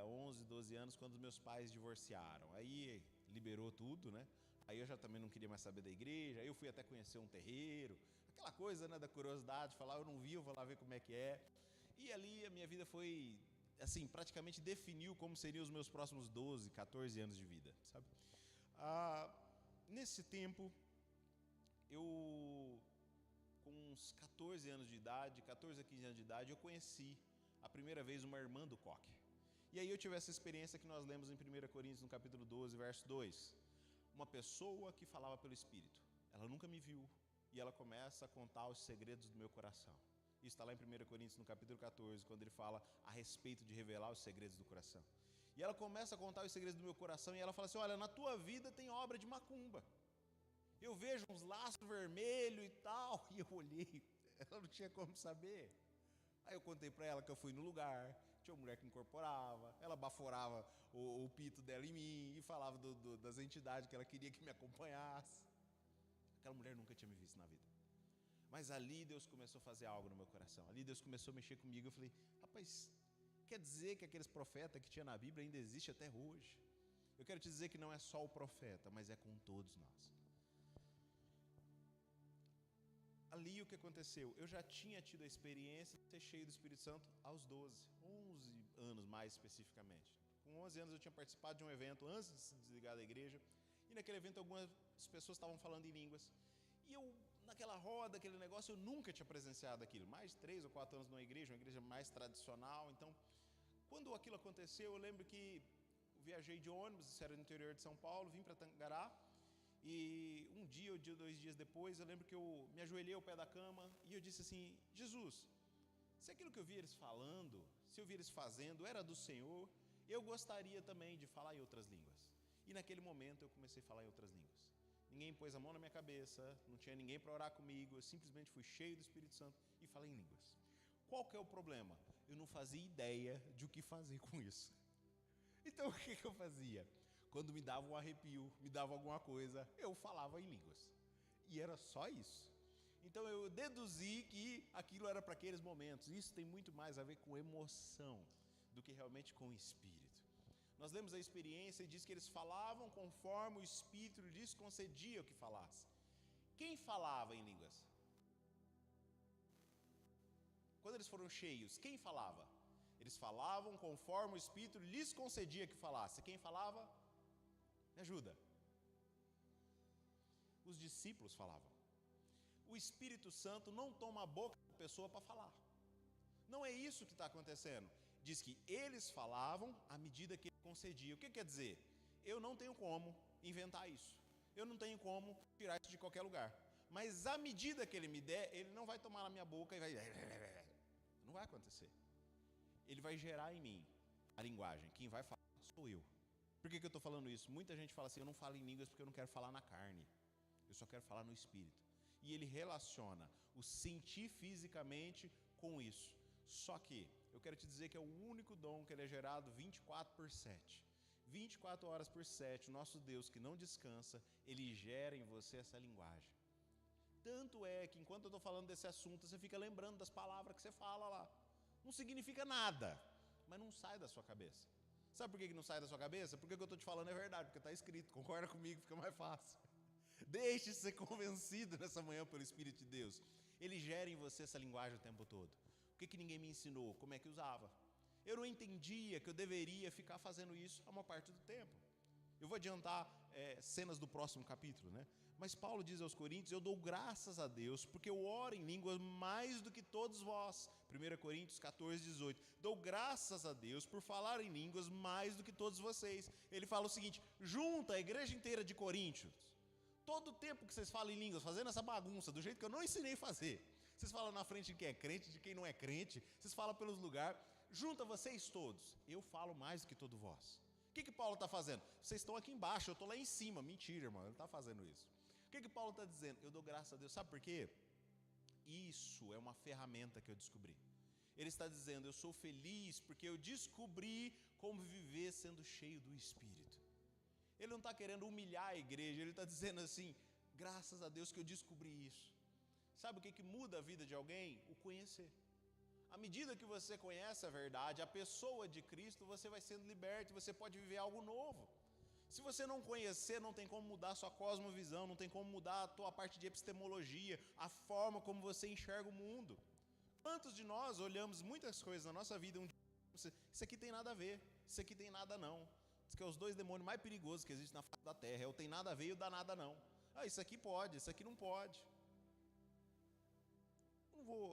11, 12 anos, quando meus pais divorciaram. Aí, liberou tudo, né? Aí eu já também não queria mais saber da igreja, aí eu fui até conhecer um terreiro, aquela coisa, né, da curiosidade, falar, eu não vi, eu vou lá ver como é que é. E ali a minha vida foi, assim, praticamente definiu como seriam os meus próximos 12, 14 anos de vida, sabe? Nesse tempo, eu, com uns 14 anos de idade, 14 a 15 anos de idade, eu conheci a primeira vez uma irmã do coque. E aí eu tive essa experiência que nós lemos em 1 Coríntios, no capítulo 12, verso 2. Uma pessoa que falava pelo Espírito. Ela nunca me viu. E ela começa a contar os segredos do meu coração. Isso está lá em 1 Coríntios, no capítulo 14, quando ele fala a respeito de revelar os segredos do coração. E ela começa a contar os segredos do meu coração e ela fala assim, olha, na tua vida tem obra de macumba. Eu vejo uns laços vermelhos e tal. E eu olhei, ela não tinha como saber. Aí eu contei para ela que eu fui no lugar, tinha uma mulher que incorporava, ela baforava o pito dela em mim e falava das entidades que ela queria que me acompanhasse. Aquela mulher nunca tinha me visto na vida. Mas ali Deus começou a fazer algo no meu coração. Ali Deus começou a mexer comigo. Eu falei, rapaz, quer dizer que aqueles profetas que tinha na Bíblia ainda existem até hoje? Eu quero te dizer que não é só o profeta, mas é com todos nós. Ali o que aconteceu? Eu já tinha tido a experiência de ser cheio do Espírito Santo aos 11 anos mais especificamente. Com 11 anos eu tinha participado de um evento antes de se desligar da igreja. E naquele evento algumas pessoas estavam falando em línguas. E eu, naquela roda, aquele negócio, eu nunca tinha presenciado aquilo. Mais de 3 ou 4 anos numa igreja, uma igreja mais tradicional. Então, quando aquilo aconteceu, eu lembro que eu viajei de ônibus, isso era no interior de São Paulo, vim para Tangará. E um dia ou 2 dias depois, eu lembro que eu me ajoelhei ao pé da cama e eu disse assim, Jesus, se aquilo que eu vi eles falando, se eu vi eles fazendo, era do Senhor, eu gostaria também de falar em outras línguas. E naquele momento eu comecei a falar em outras línguas. Ninguém pôs a mão na minha cabeça, não tinha ninguém para orar comigo, eu simplesmente fui cheio do Espírito Santo e falei em línguas. Qual que é o problema? Eu não fazia ideia de o que fazer com isso. Então o que eu fazia? Quando me dava um arrepio, me dava alguma coisa, eu falava em línguas. E era só isso. Então eu deduzi que aquilo era para aqueles momentos. Isso tem muito mais a ver com emoção do que realmente com o Espírito. Nós lemos a experiência e diz que eles falavam conforme o Espírito lhes concedia o que falasse. Quem falava em línguas? Quando eles foram cheios, quem falava? Eles falavam conforme o Espírito lhes concedia que falasse. Quem falava? Me ajuda. Os discípulos falavam. O Espírito Santo não toma a boca da pessoa para falar. Não é isso que está acontecendo. Diz que eles falavam à medida que ele concedia. O que quer dizer? Eu não tenho como inventar isso. Eu não tenho como tirar isso de qualquer lugar. Mas à medida que ele me der, ele não vai tomar na minha boca e vai... Não vai acontecer. Ele vai gerar em mim a linguagem. Quem vai falar sou eu. Por que eu estou falando isso? Muita gente fala assim, eu não falo em línguas porque eu não quero falar na carne. Eu só quero falar no Espírito. E ele relaciona o sentir fisicamente com isso. Só que eu quero te dizer que é o único dom que ele é gerado 24/7. 24 horas por 7, o nosso Deus que não descansa, ele gera em você essa linguagem. Tanto é que enquanto eu estou falando desse assunto, você fica lembrando das palavras que você fala lá. Não significa nada, mas não sai da sua cabeça. Sabe por que não sai da sua cabeça? Porque o que eu estou te falando é verdade, porque está escrito, concorda comigo, fica mais fácil. Deixe ser convencido nessa manhã pelo Espírito de Deus. Ele gera em você essa linguagem o tempo todo. O que ninguém me ensinou? Como é que usava? Eu não entendia que eu deveria ficar fazendo isso a maior parte do tempo. Eu vou adiantar cenas do próximo capítulo, né? Mas Paulo diz aos Coríntios, eu dou graças a Deus, porque eu oro em línguas mais do que todos vós. 1 Coríntios 14, 18. Dou graças a Deus por falar em línguas mais do que todos vocês. Ele fala o seguinte, junta a igreja inteira de Coríntios. Todo o tempo que vocês falam em línguas, fazendo essa bagunça, do jeito que eu não ensinei a fazer. Vocês falam na frente de quem é crente, de quem não é crente. Vocês falam pelos lugares. Junta vocês todos. Eu falo mais do que todos vós. O que Paulo está fazendo? Vocês estão aqui embaixo, eu estou lá em cima. Mentira, irmão, ele não está fazendo isso. O que Paulo está dizendo? Eu dou graças a Deus. Sabe por quê? Isso é uma ferramenta que eu descobri. Ele está dizendo, eu sou feliz porque eu descobri como viver sendo cheio do Espírito. Ele não está querendo humilhar a igreja, ele está dizendo assim, graças a Deus que eu descobri isso. Sabe o que muda a vida de alguém? O conhecer. À medida que você conhece a verdade, a pessoa de Cristo, você vai sendo liberto, você pode viver algo novo. Se você não conhecer, não tem como mudar a sua cosmovisão, não tem como mudar a tua parte de epistemologia, a forma como você enxerga o mundo. Quantos de nós olhamos muitas coisas na nossa vida, isso aqui tem nada a ver, isso aqui tem nada não. Diz que é os dois demônios mais perigosos que existem na face da terra, é o tem nada a ver e o dá nada não. Isso aqui pode, isso aqui não pode. Não vou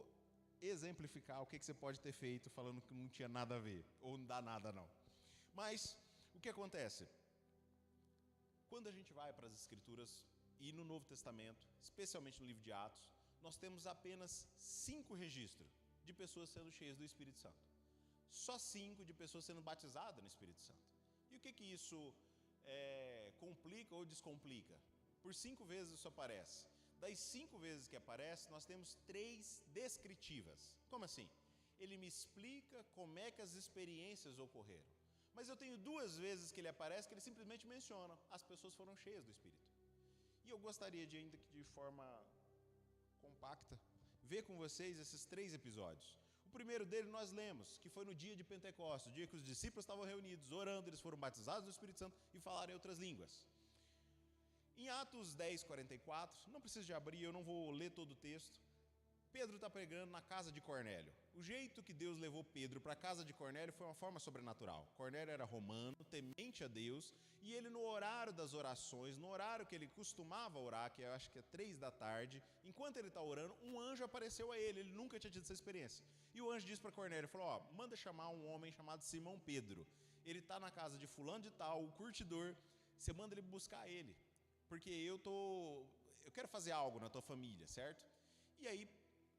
exemplificar o que você pode ter feito falando que não tinha nada a ver, ou não dá nada não. Mas, o que acontece? Quando a gente vai para as Escrituras e no Novo Testamento, especialmente no livro de Atos, nós temos apenas 5 registros de pessoas sendo cheias do Espírito Santo. Só 5 de pessoas sendo batizadas no Espírito Santo. E o que isso complica ou descomplica? Por 5 vezes isso aparece. Das 5 vezes que aparece, nós temos 3 descritivas. Como assim? Ele me explica como é que as experiências ocorreram. Mas eu tenho 2 vezes que ele aparece que ele simplesmente menciona: as pessoas foram cheias do Espírito. E eu gostaria de, ainda que de forma compacta, ver com vocês esses 3 episódios. O primeiro dele nós lemos, que foi no dia de Pentecostes, o dia que os discípulos estavam reunidos, orando, eles foram batizados no Espírito Santo e falaram em outras línguas. Em Atos 10, 44, não precisa de abrir, eu não vou ler todo o texto. Pedro está pregando na casa de Cornélio. O jeito que Deus levou Pedro para a casa de Cornélio foi uma forma sobrenatural. Cornélio era romano, temente a Deus, e ele no horário das orações, no horário que ele costumava orar, que eu acho que é 3 da tarde, enquanto ele está orando, um anjo apareceu a ele nunca tinha tido essa experiência. E o anjo disse para Cornélio, falou, manda chamar um homem chamado Simão Pedro. Ele está na casa de fulano de tal, o curtidor, você manda ele buscar ele, porque eu quero fazer algo na tua família, certo? E aí,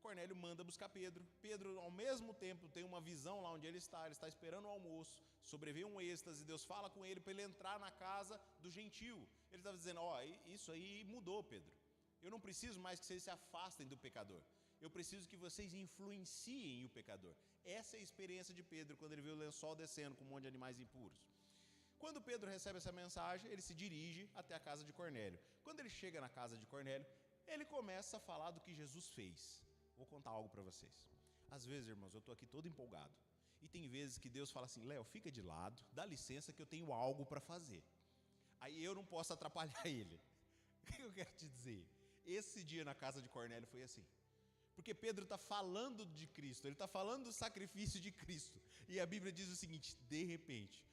Cornélio manda buscar Pedro. Pedro, ao mesmo tempo, tem uma visão lá onde ele está esperando o almoço, sobreveio um êxtase, Deus fala com ele para ele entrar na casa do gentio. Ele estava dizendo, isso aí mudou, Pedro. Eu não preciso mais que vocês se afastem do pecador. Eu preciso que vocês influenciem o pecador. Essa é a experiência de Pedro, quando ele vê o lençol descendo com um monte de animais impuros. Quando Pedro recebe essa mensagem, ele se dirige até a casa de Cornélio. Quando ele chega na casa de Cornélio, ele começa a falar do que Jesus fez. Vou contar algo para vocês. Às vezes, irmãos, eu estou aqui todo empolgado. E tem vezes que Deus fala assim, Léo, fica de lado, dá licença que eu tenho algo para fazer. Aí eu não posso atrapalhar ele. O que eu quero te dizer? Esse dia na casa de Cornélio foi assim. Porque Pedro está falando de Cristo, ele está falando do sacrifício de Cristo. E a Bíblia diz o seguinte, de repente,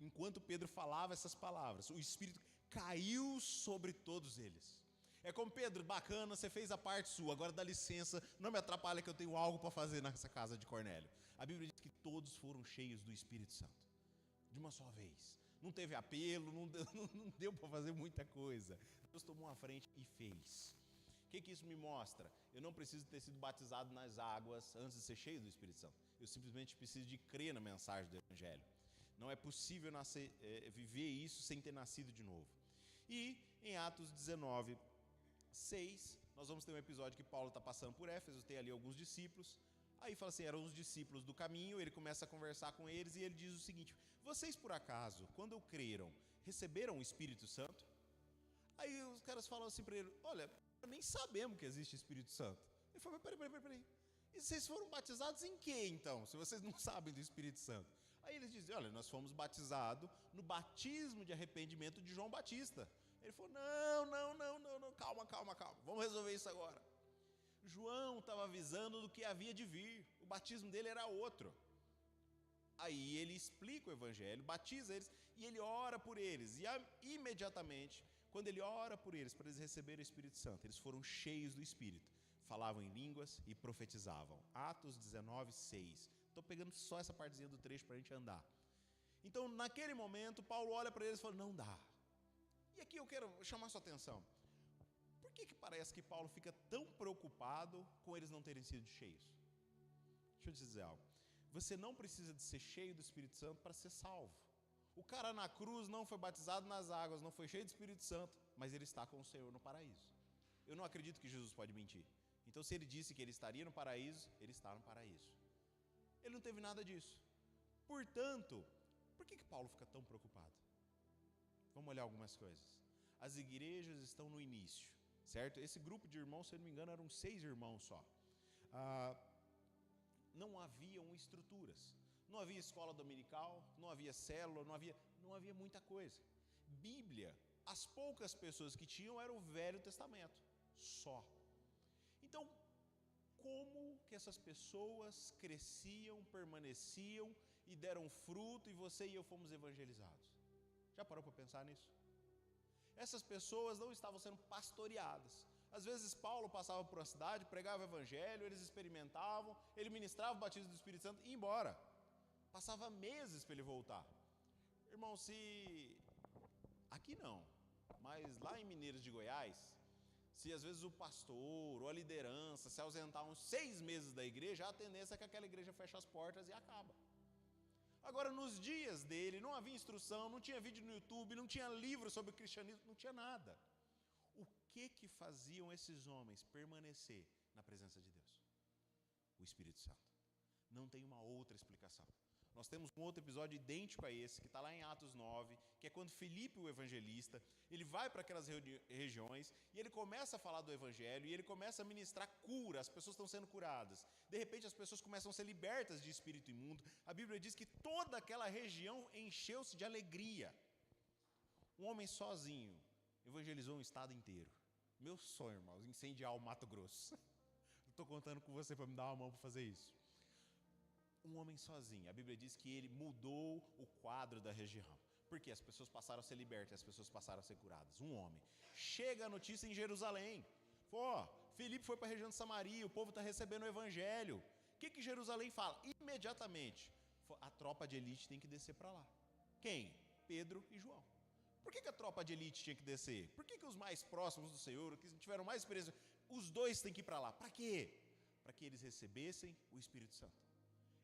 enquanto Pedro falava essas palavras, o Espírito caiu sobre todos eles. É como, Pedro, bacana, você fez a parte sua, agora dá licença, não me atrapalha que eu tenho algo para fazer nessa casa de Cornélio. A Bíblia diz que todos foram cheios do Espírito Santo, de uma só vez. Não teve apelo, não deu para fazer muita coisa. Deus tomou a frente e fez. O que isso me mostra? Eu não preciso ter sido batizado nas águas antes de ser cheio do Espírito Santo. Eu simplesmente preciso de crer na mensagem do Evangelho. Não é possível viver isso sem ter nascido de novo. E em Atos 19, 6, nós vamos ter um episódio que Paulo está passando por Éfeso, tem ali alguns discípulos. Aí fala assim, eram os discípulos do caminho, ele começa a conversar com eles e ele diz o seguinte, vocês por acaso, quando creram, receberam o Espírito Santo? Aí os caras falam assim para ele, olha, nem sabemos que existe Espírito Santo. Ele falou, peraí. E vocês foram batizados em quê então, se vocês não sabem do Espírito Santo? Aí eles dizem, olha, nós fomos batizados no batismo de arrependimento de João Batista. Ele falou, não, calma, vamos resolver isso agora. João estava avisando do que havia de vir, o batismo dele era outro. Aí ele explica o Evangelho, batiza eles e ele ora por eles. E imediatamente, quando ele ora por eles, para eles receberem o Espírito Santo, eles foram cheios do Espírito, falavam em línguas e profetizavam. Atos 19, 6. Estou pegando só essa partezinha do trecho para a gente andar. Então, naquele momento, Paulo olha para eles e fala, não dá. E aqui eu quero chamar sua atenção. Por que parece que Paulo fica tão preocupado com eles não terem sido cheios? Deixa eu te dizer algo. Você não precisa de ser cheio do Espírito Santo para ser salvo. O cara na cruz não foi batizado nas águas, não foi cheio do Espírito Santo, mas ele está com o Senhor no paraíso. Eu não acredito que Jesus pode mentir. Então, se ele disse que ele estaria no paraíso, ele está no paraíso. Ele não teve nada disso. Portanto, por que Paulo fica tão preocupado? Vamos olhar algumas coisas. As igrejas estão no início, certo? Esse grupo de irmãos, se eu não me engano, eram 6 irmãos só. Não haviam estruturas. Não havia escola dominical, não havia célula, não havia muita coisa. Bíblia, as poucas pessoas que tinham era o Velho Testamento, só. Então, como que essas pessoas cresciam, permaneciam e deram fruto, e você e eu fomos evangelizados? Já parou para pensar nisso? Essas pessoas não estavam sendo pastoreadas. Às vezes Paulo passava por uma cidade, pregava o evangelho, eles experimentavam, ele ministrava o batismo do Espírito Santo e ia embora. Passava meses para ele voltar. Irmão, se aqui não, mas lá em Mineiros de Goiás, se às vezes o pastor ou a liderança se ausentar uns 6 meses da igreja, a tendência é que aquela igreja feche as portas e acaba. Agora, nos dias dele, não havia instrução, não tinha vídeo no YouTube, não tinha livro sobre o cristianismo, não tinha nada. O que faziam esses homens permanecer na presença de Deus? O Espírito Santo. Não tem uma outra explicação. Nós temos um outro episódio idêntico a esse, que está lá em Atos 9, que é quando Filipe, o evangelista, ele vai para aquelas regiões e ele começa a falar do evangelho e ele começa a ministrar cura, as pessoas estão sendo curadas. De repente as pessoas começam a ser libertas de espírito imundo. A Bíblia diz que toda aquela região encheu-se de alegria. Um homem sozinho evangelizou um estado inteiro. Meu sonho, irmãos, incendiar o Mato Grosso. Estou contando com você para me dar uma mão para fazer isso. Um homem sozinho, a Bíblia diz que ele mudou o quadro da região. Porque as pessoas passaram a ser libertas, as pessoas passaram a ser curadas. Um homem. Chega a notícia em Jerusalém. Filipe foi para a região de Samaria, o povo está recebendo o evangelho. O que Jerusalém fala? Imediatamente, a tropa de elite tem que descer para lá. Quem? Pedro e João. Por que a tropa de elite tinha que descer? Por que os mais próximos do Senhor, que tiveram mais experiência, os dois têm que ir para lá? Para quê? Para que eles recebessem o Espírito Santo.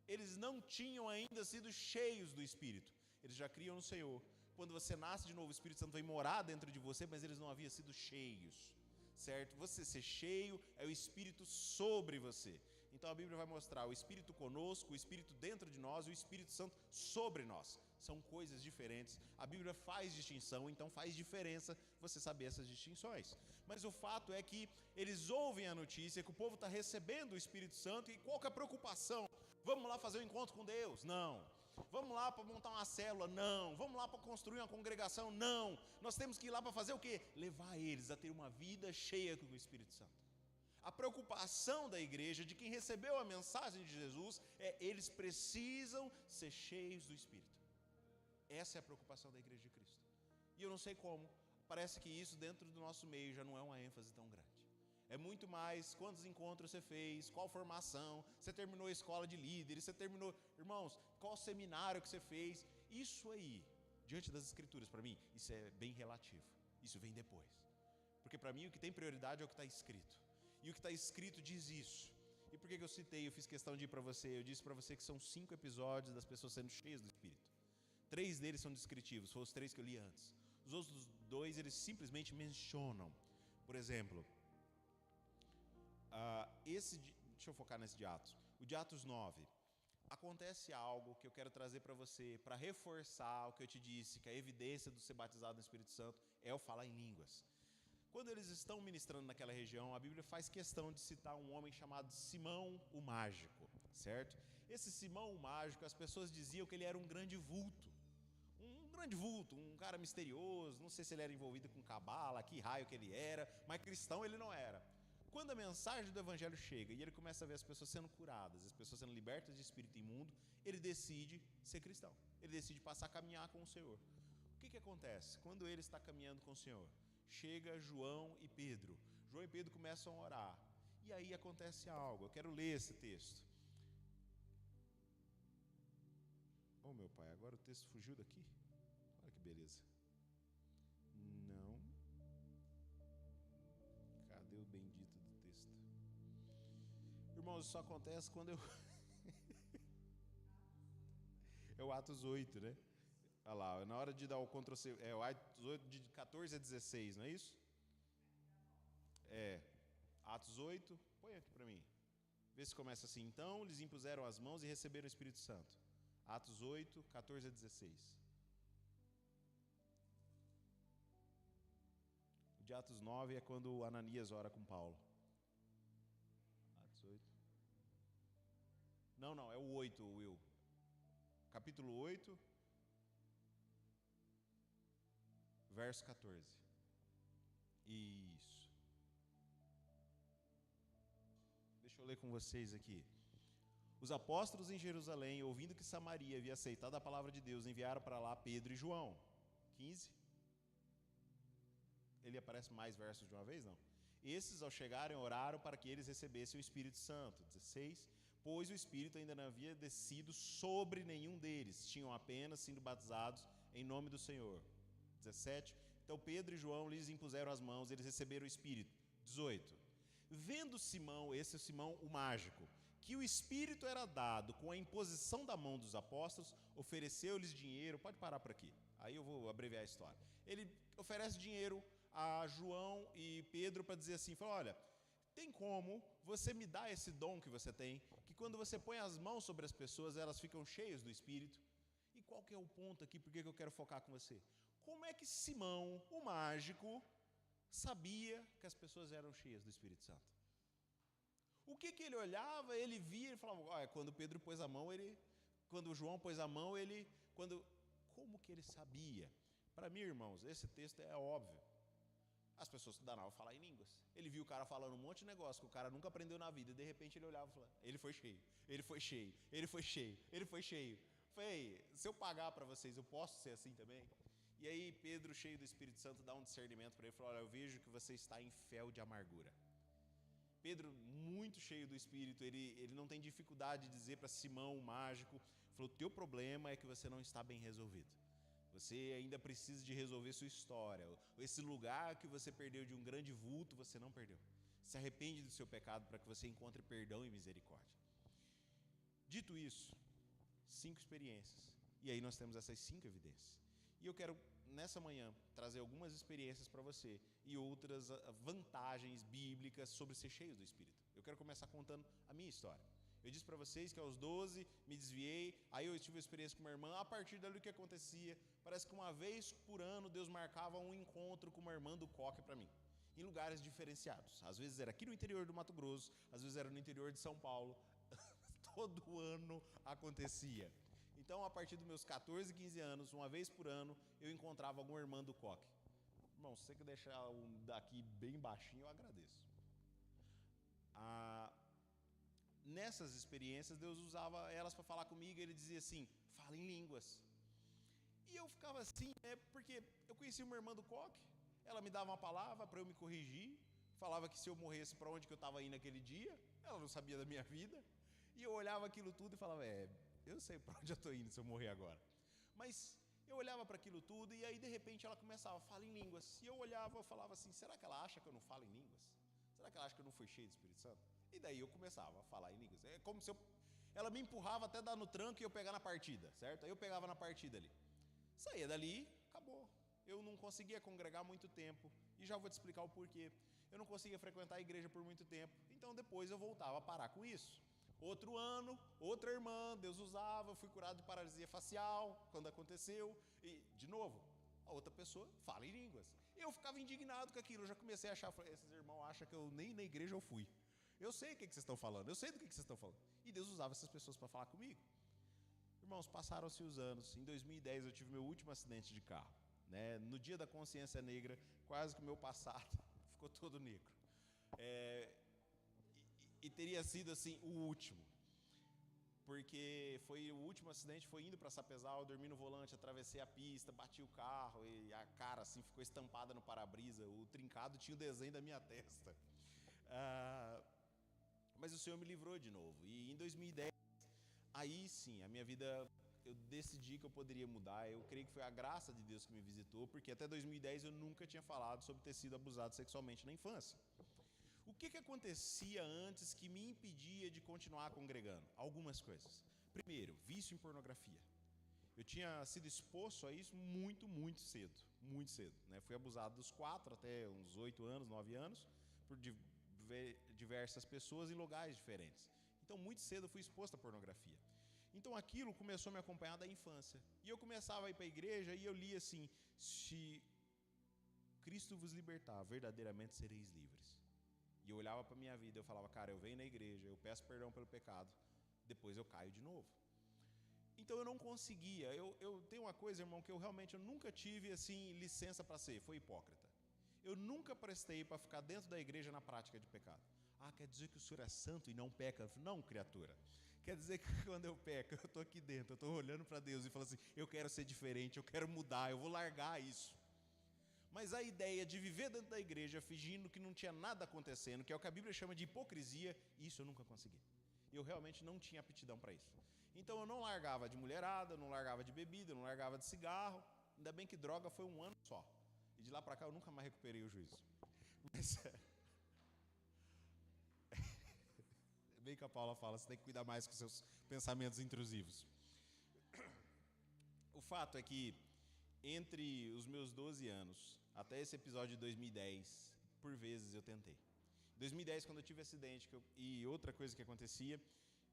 Eles não tinham ainda sido cheios do Espírito. Eles já criam no Senhor. Quando você nasce de novo, o Espírito Santo vai morar dentro de você, mas eles não haviam sido cheios, certo? Você ser cheio é o Espírito sobre você. Então a Bíblia vai mostrar o Espírito conosco, o Espírito dentro de nós e o Espírito Santo sobre nós. São coisas diferentes. A Bíblia faz distinção, então faz diferença você saber essas distinções. Mas o fato é que eles ouvem a notícia que o povo está recebendo o Espírito Santo e qual que é a preocupação? Vamos lá fazer um encontro com Deus? Não. Vamos lá para montar uma célula? Não. Vamos lá para construir uma congregação? Não. Nós temos que ir lá para fazer o quê? Levar eles a ter uma vida cheia com o Espírito Santo. A preocupação da igreja, de quem recebeu a mensagem de Jesus, é eles precisam ser cheios do Espírito. Essa é a preocupação da igreja de Cristo. E eu não sei como, parece que isso dentro do nosso meio já não é uma ênfase tão grande. É muito mais quantos encontros você fez, qual formação, você terminou a escola de líderes, você terminou, irmãos, qual seminário que você fez. Isso aí, diante das escrituras, para mim, isso é bem relativo. Isso vem depois. Porque para mim o que tem prioridade é o que está escrito. E o que está escrito diz isso. E por que eu citei, eu fiz questão de ir para você, eu disse para você que são 5 episódios das pessoas sendo cheias do Espírito. 3 deles são descritivos, foram os 3 que eu li antes. Os outros 2, eles simplesmente mencionam. Por exemplo, deixa eu focar nesse de Atos. O de Atos 9. Acontece algo que eu quero trazer para você, para reforçar o que eu te disse, que a evidência do ser batizado no Espírito Santo é o falar em línguas. Quando eles estão ministrando naquela região, a Bíblia faz questão de citar um homem chamado Simão o Mágico, certo? Esse Simão o Mágico, as pessoas diziam que ele era um grande vulto. Um cara misterioso, não sei se ele era envolvido com cabala, que raio que ele era, mas cristão ele não era. Quando a mensagem do evangelho chega e ele começa a ver as pessoas sendo curadas, as pessoas sendo libertas de espírito imundo, ele decide ser cristão. Ele decide passar a caminhar com o Senhor. O que acontece? Quando ele está caminhando com o Senhor, chega João e Pedro. João e Pedro começam a orar. E aí acontece algo. Eu quero ler esse texto. Oh, meu pai, agora o texto fugiu daqui? Olha que beleza. Não. Cadê o bendito do texto? Irmãos, isso acontece quando eu... É o Atos 8, né? Olha lá, na hora de dar o Ctrl+C, é o Atos 8 de 14 a 16, não é isso? É, Atos 8, põe aqui para mim. Vê se começa assim. Então, lhes impuseram as mãos e receberam o Espírito Santo. Atos 8, 14 a 16. O de Atos 9 é quando Ananias ora com Paulo. Atos 8. Não, é o 8, Will. Capítulo 8. verso 14. Isso. Deixa eu ler com vocês aqui. Os apóstolos em Jerusalém, ouvindo que Samaria havia aceitado a palavra de Deus, enviaram para lá Pedro e João. 15. Ele aparece mais versos de uma vez, não? Esses, ao chegarem, oraram para que eles recebessem o Espírito Santo. 16. Pois o Espírito ainda não havia descido sobre nenhum deles, tinham apenas sido batizados em nome do Senhor. 17. Então Pedro e João lhes impuseram as mãos, eles receberam o Espírito. 18. Vendo Simão, esse é Simão o mágico, que o Espírito era dado com a imposição da mão dos apóstolos, ofereceu-lhes dinheiro. Pode parar por aqui, aí eu vou abreviar a história. Ele oferece dinheiro a João e Pedro para dizer assim, fala, olha, tem como você me dar esse dom que você tem, que quando você põe as mãos sobre as pessoas, elas ficam cheias do Espírito? E qual que é o ponto aqui, por que eu quero focar com você? Como é que Simão, o mágico, sabia que as pessoas eram cheias do Espírito Santo? O que ele olhava, ele via, ele falava, olha, quando Pedro pôs a mão, quando João pôs a mão, como que ele sabia? Para mim, irmãos, esse texto é óbvio. As pessoas danavam falar em línguas. Ele viu o cara falando um monte de negócio que o cara nunca aprendeu na vida, e de repente ele olhava e falava, ele foi cheio, ele foi cheio, ele foi cheio, ele foi cheio. Falei, se eu pagar para vocês, eu posso ser assim também? E aí Pedro, cheio do Espírito Santo, dá um discernimento para ele, falou, olha, eu vejo que você está em fel de amargura. Pedro, muito cheio do Espírito, ele não tem dificuldade de dizer para Simão, o mágico, falou, teu problema é que você não está bem resolvido. Você ainda precisa de resolver sua história. Esse lugar que você perdeu de um grande vulto, você não perdeu. Se arrepende do seu pecado para que você encontre perdão e misericórdia. Dito isso, 5 experiências. E aí nós temos essas 5 evidências. E eu quero, nessa manhã, trazer algumas experiências para você e outras vantagens bíblicas sobre ser cheios do Espírito. Eu quero começar contando a minha história. Eu disse para vocês que aos 12 me desviei, aí eu tive uma experiência com uma irmã, a partir dali o que acontecia? Parece que uma vez por ano Deus marcava um encontro com uma irmã do coque para mim, em lugares diferenciados. Às vezes era aqui no interior do Mato Grosso, às vezes era no interior de São Paulo. Todo ano acontecia. Então, a partir dos meus 14, 15 anos, uma vez por ano, eu encontrava alguma irmã do coque. Irmão, se você quer deixar daqui bem baixinho, eu agradeço. Nessas experiências, Deus usava elas para falar comigo, e Ele dizia assim, fala em línguas. E eu ficava assim, porque eu conhecia uma irmã do coque, ela me dava uma palavra para eu me corrigir, falava que se eu morresse para onde que eu estava indo naquele dia, ela não sabia da minha vida, e eu olhava aquilo tudo e falava, eu sei para onde eu estou indo se eu morrer agora. Mas eu olhava para aquilo tudo e aí de repente ela começava a falar em línguas. E eu olhava e falava assim, será que ela acha que eu não falo em línguas? Será que ela acha que eu não fui cheio do Espírito Santo? E daí eu começava a falar em línguas. É como se ela me empurrava até dar no tranco e eu pegar na partida, certo? Aí eu pegava na partida ali. Saía dali, acabou. Eu não conseguia congregar muito tempo. E já vou te explicar o porquê. Eu não conseguia frequentar a igreja por muito tempo. Então depois eu voltava a parar com isso. Outro ano, outra irmã, Deus usava, eu fui curado de paralisia facial, quando aconteceu, e, de novo, a outra pessoa fala em línguas. Eu ficava indignado com aquilo, eu já comecei a achar, esses irmãos acham que eu nem na igreja eu fui. Eu sei o que vocês estão falando, eu sei do que vocês estão falando. E Deus usava essas pessoas para falar comigo. Irmãos, passaram-se os anos, em 2010 eu tive meu último acidente de carro. Né? No dia da consciência negra, quase que o meu passado ficou todo negro. E teria sido assim o último, porque foi o último acidente, foi indo para Sapezal, eu dormi no volante, atravessei a pista, bati o carro e a cara assim ficou estampada no para-brisa, o trincado tinha o desenho da minha testa. Mas o Senhor me livrou de novo, e em 2010, aí sim, a minha vida, eu decidi que eu poderia mudar, eu creio que foi a graça de Deus que me visitou, porque até 2010 eu nunca tinha falado sobre ter sido abusado sexualmente na infância. O que acontecia antes que me impedia de continuar congregando? Algumas coisas. Primeiro, vício em pornografia. Eu tinha sido exposto a isso muito, muito cedo. Muito cedo. Né? Fui abusado dos 4 até uns 8 anos, 9 anos, por diversas pessoas em lugares diferentes. Então, muito cedo eu fui exposto à pornografia. Então, aquilo começou a me acompanhar da infância. E eu começava a ir para a igreja e eu lia assim, se Cristo vos libertar, verdadeiramente sereis livres. E eu olhava para a minha vida, eu falava, cara, eu venho na igreja, eu peço perdão pelo pecado, depois eu caio de novo. Então eu não conseguia. Eu tenho uma coisa, irmão, que eu realmente nunca tive assim licença para ser, foi hipócrita. Eu nunca prestei para ficar dentro da igreja na prática de pecado. Ah, quer dizer que o senhor é santo e não peca? Não, criatura. Quer dizer que quando eu peco, eu estou aqui dentro, eu estou olhando para Deus e falo assim, eu quero ser diferente, eu quero mudar, eu vou largar isso. Mas a ideia de viver dentro da igreja fingindo que não tinha nada acontecendo, que é o que a Bíblia chama de hipocrisia, isso eu nunca consegui. Eu realmente não tinha aptidão para isso. Então eu não largava de mulherada, não largava de bebida, não largava de cigarro. Ainda bem que droga foi 1 ano só. E de lá para cá eu nunca mais recuperei o juízo. Mas é bem que a Paula fala, você tem que cuidar mais com seus pensamentos intrusivos. O fato é que entre os meus 12 anos até esse episódio de 2010, por vezes eu tentei. Em 2010, quando eu tive acidente, e outra coisa que acontecia,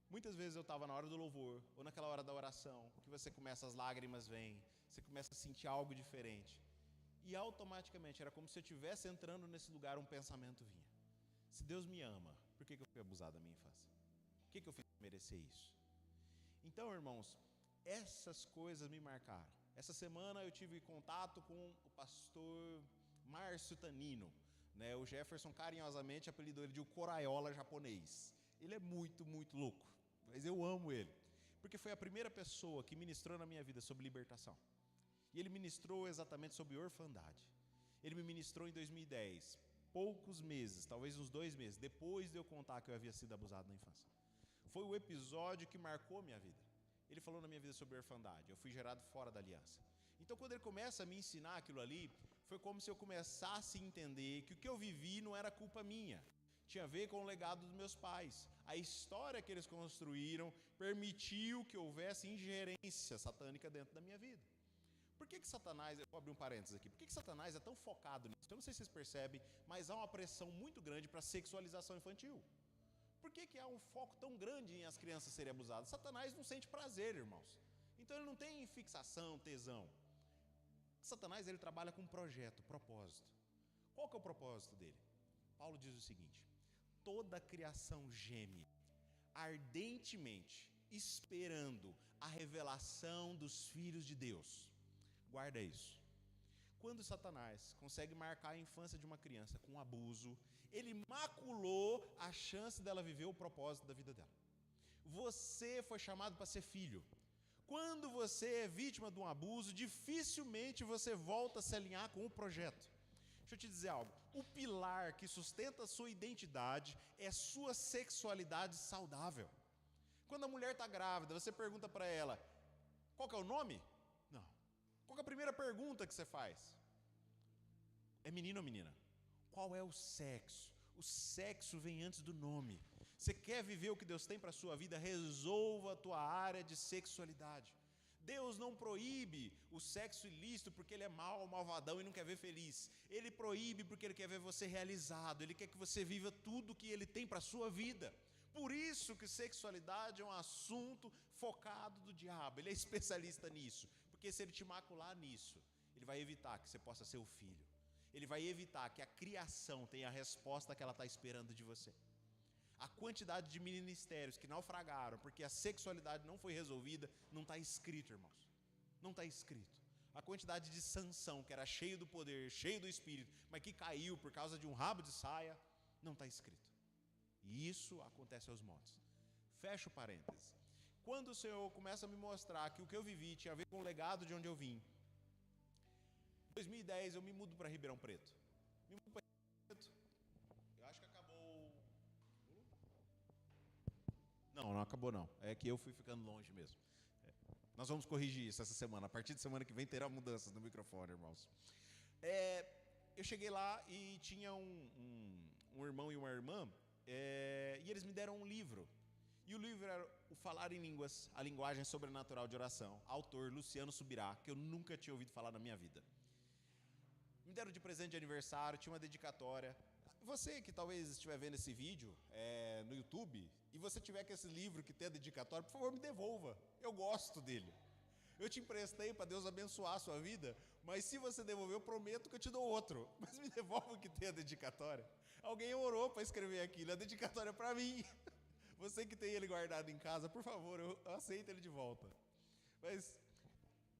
muitas vezes eu estava na hora do louvor, ou naquela hora da oração, que você começa, as lágrimas vêm, você começa a sentir algo diferente. E automaticamente, era como se eu estivesse entrando nesse lugar, um pensamento vinha. Se Deus me ama, por que eu fui abusado da minha infância? O que eu fiz para merecer isso? Então, irmãos, essas coisas me marcaram. Essa semana eu tive contato com o pastor Márcio Tanino, né? O Jefferson carinhosamente apelidou ele de o Coraiola japonês. Ele é muito, muito louco, mas eu amo ele, porque foi a primeira pessoa que ministrou na minha vida sobre libertação. E ele ministrou exatamente sobre orfandade. Ele me ministrou em 2010, poucos meses, talvez uns 2 meses, depois de eu contar que eu havia sido abusado na infância. Foi o episódio que marcou minha vida. Ele falou na minha vida sobre orfandade. Eu fui gerado fora da aliança. Então, quando ele começa a me ensinar aquilo ali, foi como se eu começasse a entender que o que eu vivi não era culpa minha. Tinha a ver com o legado dos meus pais. A história que eles construíram permitiu que houvesse ingerência satânica dentro da minha vida. Por que Satanás, eu vou abrir um parênteses aqui, por que Satanás é tão focado nisso? Eu não sei se vocês percebem, mas há uma pressão muito grande para a sexualização infantil. Por que há um foco tão grande em as crianças serem abusadas? Satanás não sente prazer, irmãos. Então ele não tem fixação, tesão. Satanás, ele trabalha com um projeto, propósito. Qual que é o propósito dele? Paulo diz o seguinte: toda a criação geme ardentemente, esperando a revelação dos filhos de Deus. Guarda isso. Quando Satanás consegue marcar a infância de uma criança com abuso, ele maculou a chance dela viver o propósito da vida dela. Você foi chamado para ser filho. Quando você é vítima de um abuso, dificilmente você volta a se alinhar com o projeto. Deixa eu te dizer algo. O pilar que sustenta a sua identidade é sua sexualidade saudável. Quando a mulher está grávida, você pergunta para ela, qual que é o nome? Não. Qual que é a primeira pergunta que você faz? É menino ou menina? Qual é o sexo? O sexo vem antes do nome. Você quer viver o que Deus tem para a sua vida? Resolva a tua área de sexualidade. Deus não proíbe o sexo ilícito porque ele é mau, malvadão e não quer ver feliz. Ele proíbe porque ele quer ver você realizado. Ele quer que você viva tudo que ele tem para a sua vida. Por isso que sexualidade é um assunto focado do diabo. Ele é especialista nisso. Porque se ele te macular nisso, ele vai evitar que você possa ser o filho. Ele vai evitar que a criação tenha a resposta que ela está esperando de você. A quantidade de ministérios que naufragaram porque a sexualidade não foi resolvida, não está escrito, irmãos. Não está escrito. A quantidade de Sansão, que era cheio do poder, cheio do espírito, mas que caiu por causa de um rabo de saia, não está escrito. E isso acontece aos montes. Fecha o parênteses. Quando o Senhor começa a me mostrar que o que eu vivi tinha a ver com o legado de onde eu vim, em 2010 eu me mudo para Ribeirão Preto. Me mudo para Ribeirão Preto. Eu acho que acabou. Não acabou não. É que eu fui ficando longe mesmo. Nós vamos corrigir isso essa semana. A partir de semana que vem terá mudanças no microfone, irmãos. Eu cheguei lá e tinha um irmão e uma irmã, e eles me deram um livro. E o livro era o Falar em Línguas, a linguagem sobrenatural de oração. Autor Luciano Subirá, que eu nunca tinha ouvido falar na minha vida. Me deram de presente de aniversário, tinha uma dedicatória. Você que talvez estiver vendo esse vídeo no YouTube, e você tiver com esse livro que tem a dedicatória, por favor, me devolva. Eu gosto dele. Eu te emprestei para Deus abençoar a sua vida, mas se você devolver, eu prometo que eu te dou outro. Mas me devolva o que tem a dedicatória. Alguém orou para escrever aquilo, a dedicatória é para mim. Você que tem ele guardado em casa, por favor, eu aceito ele de volta. Mas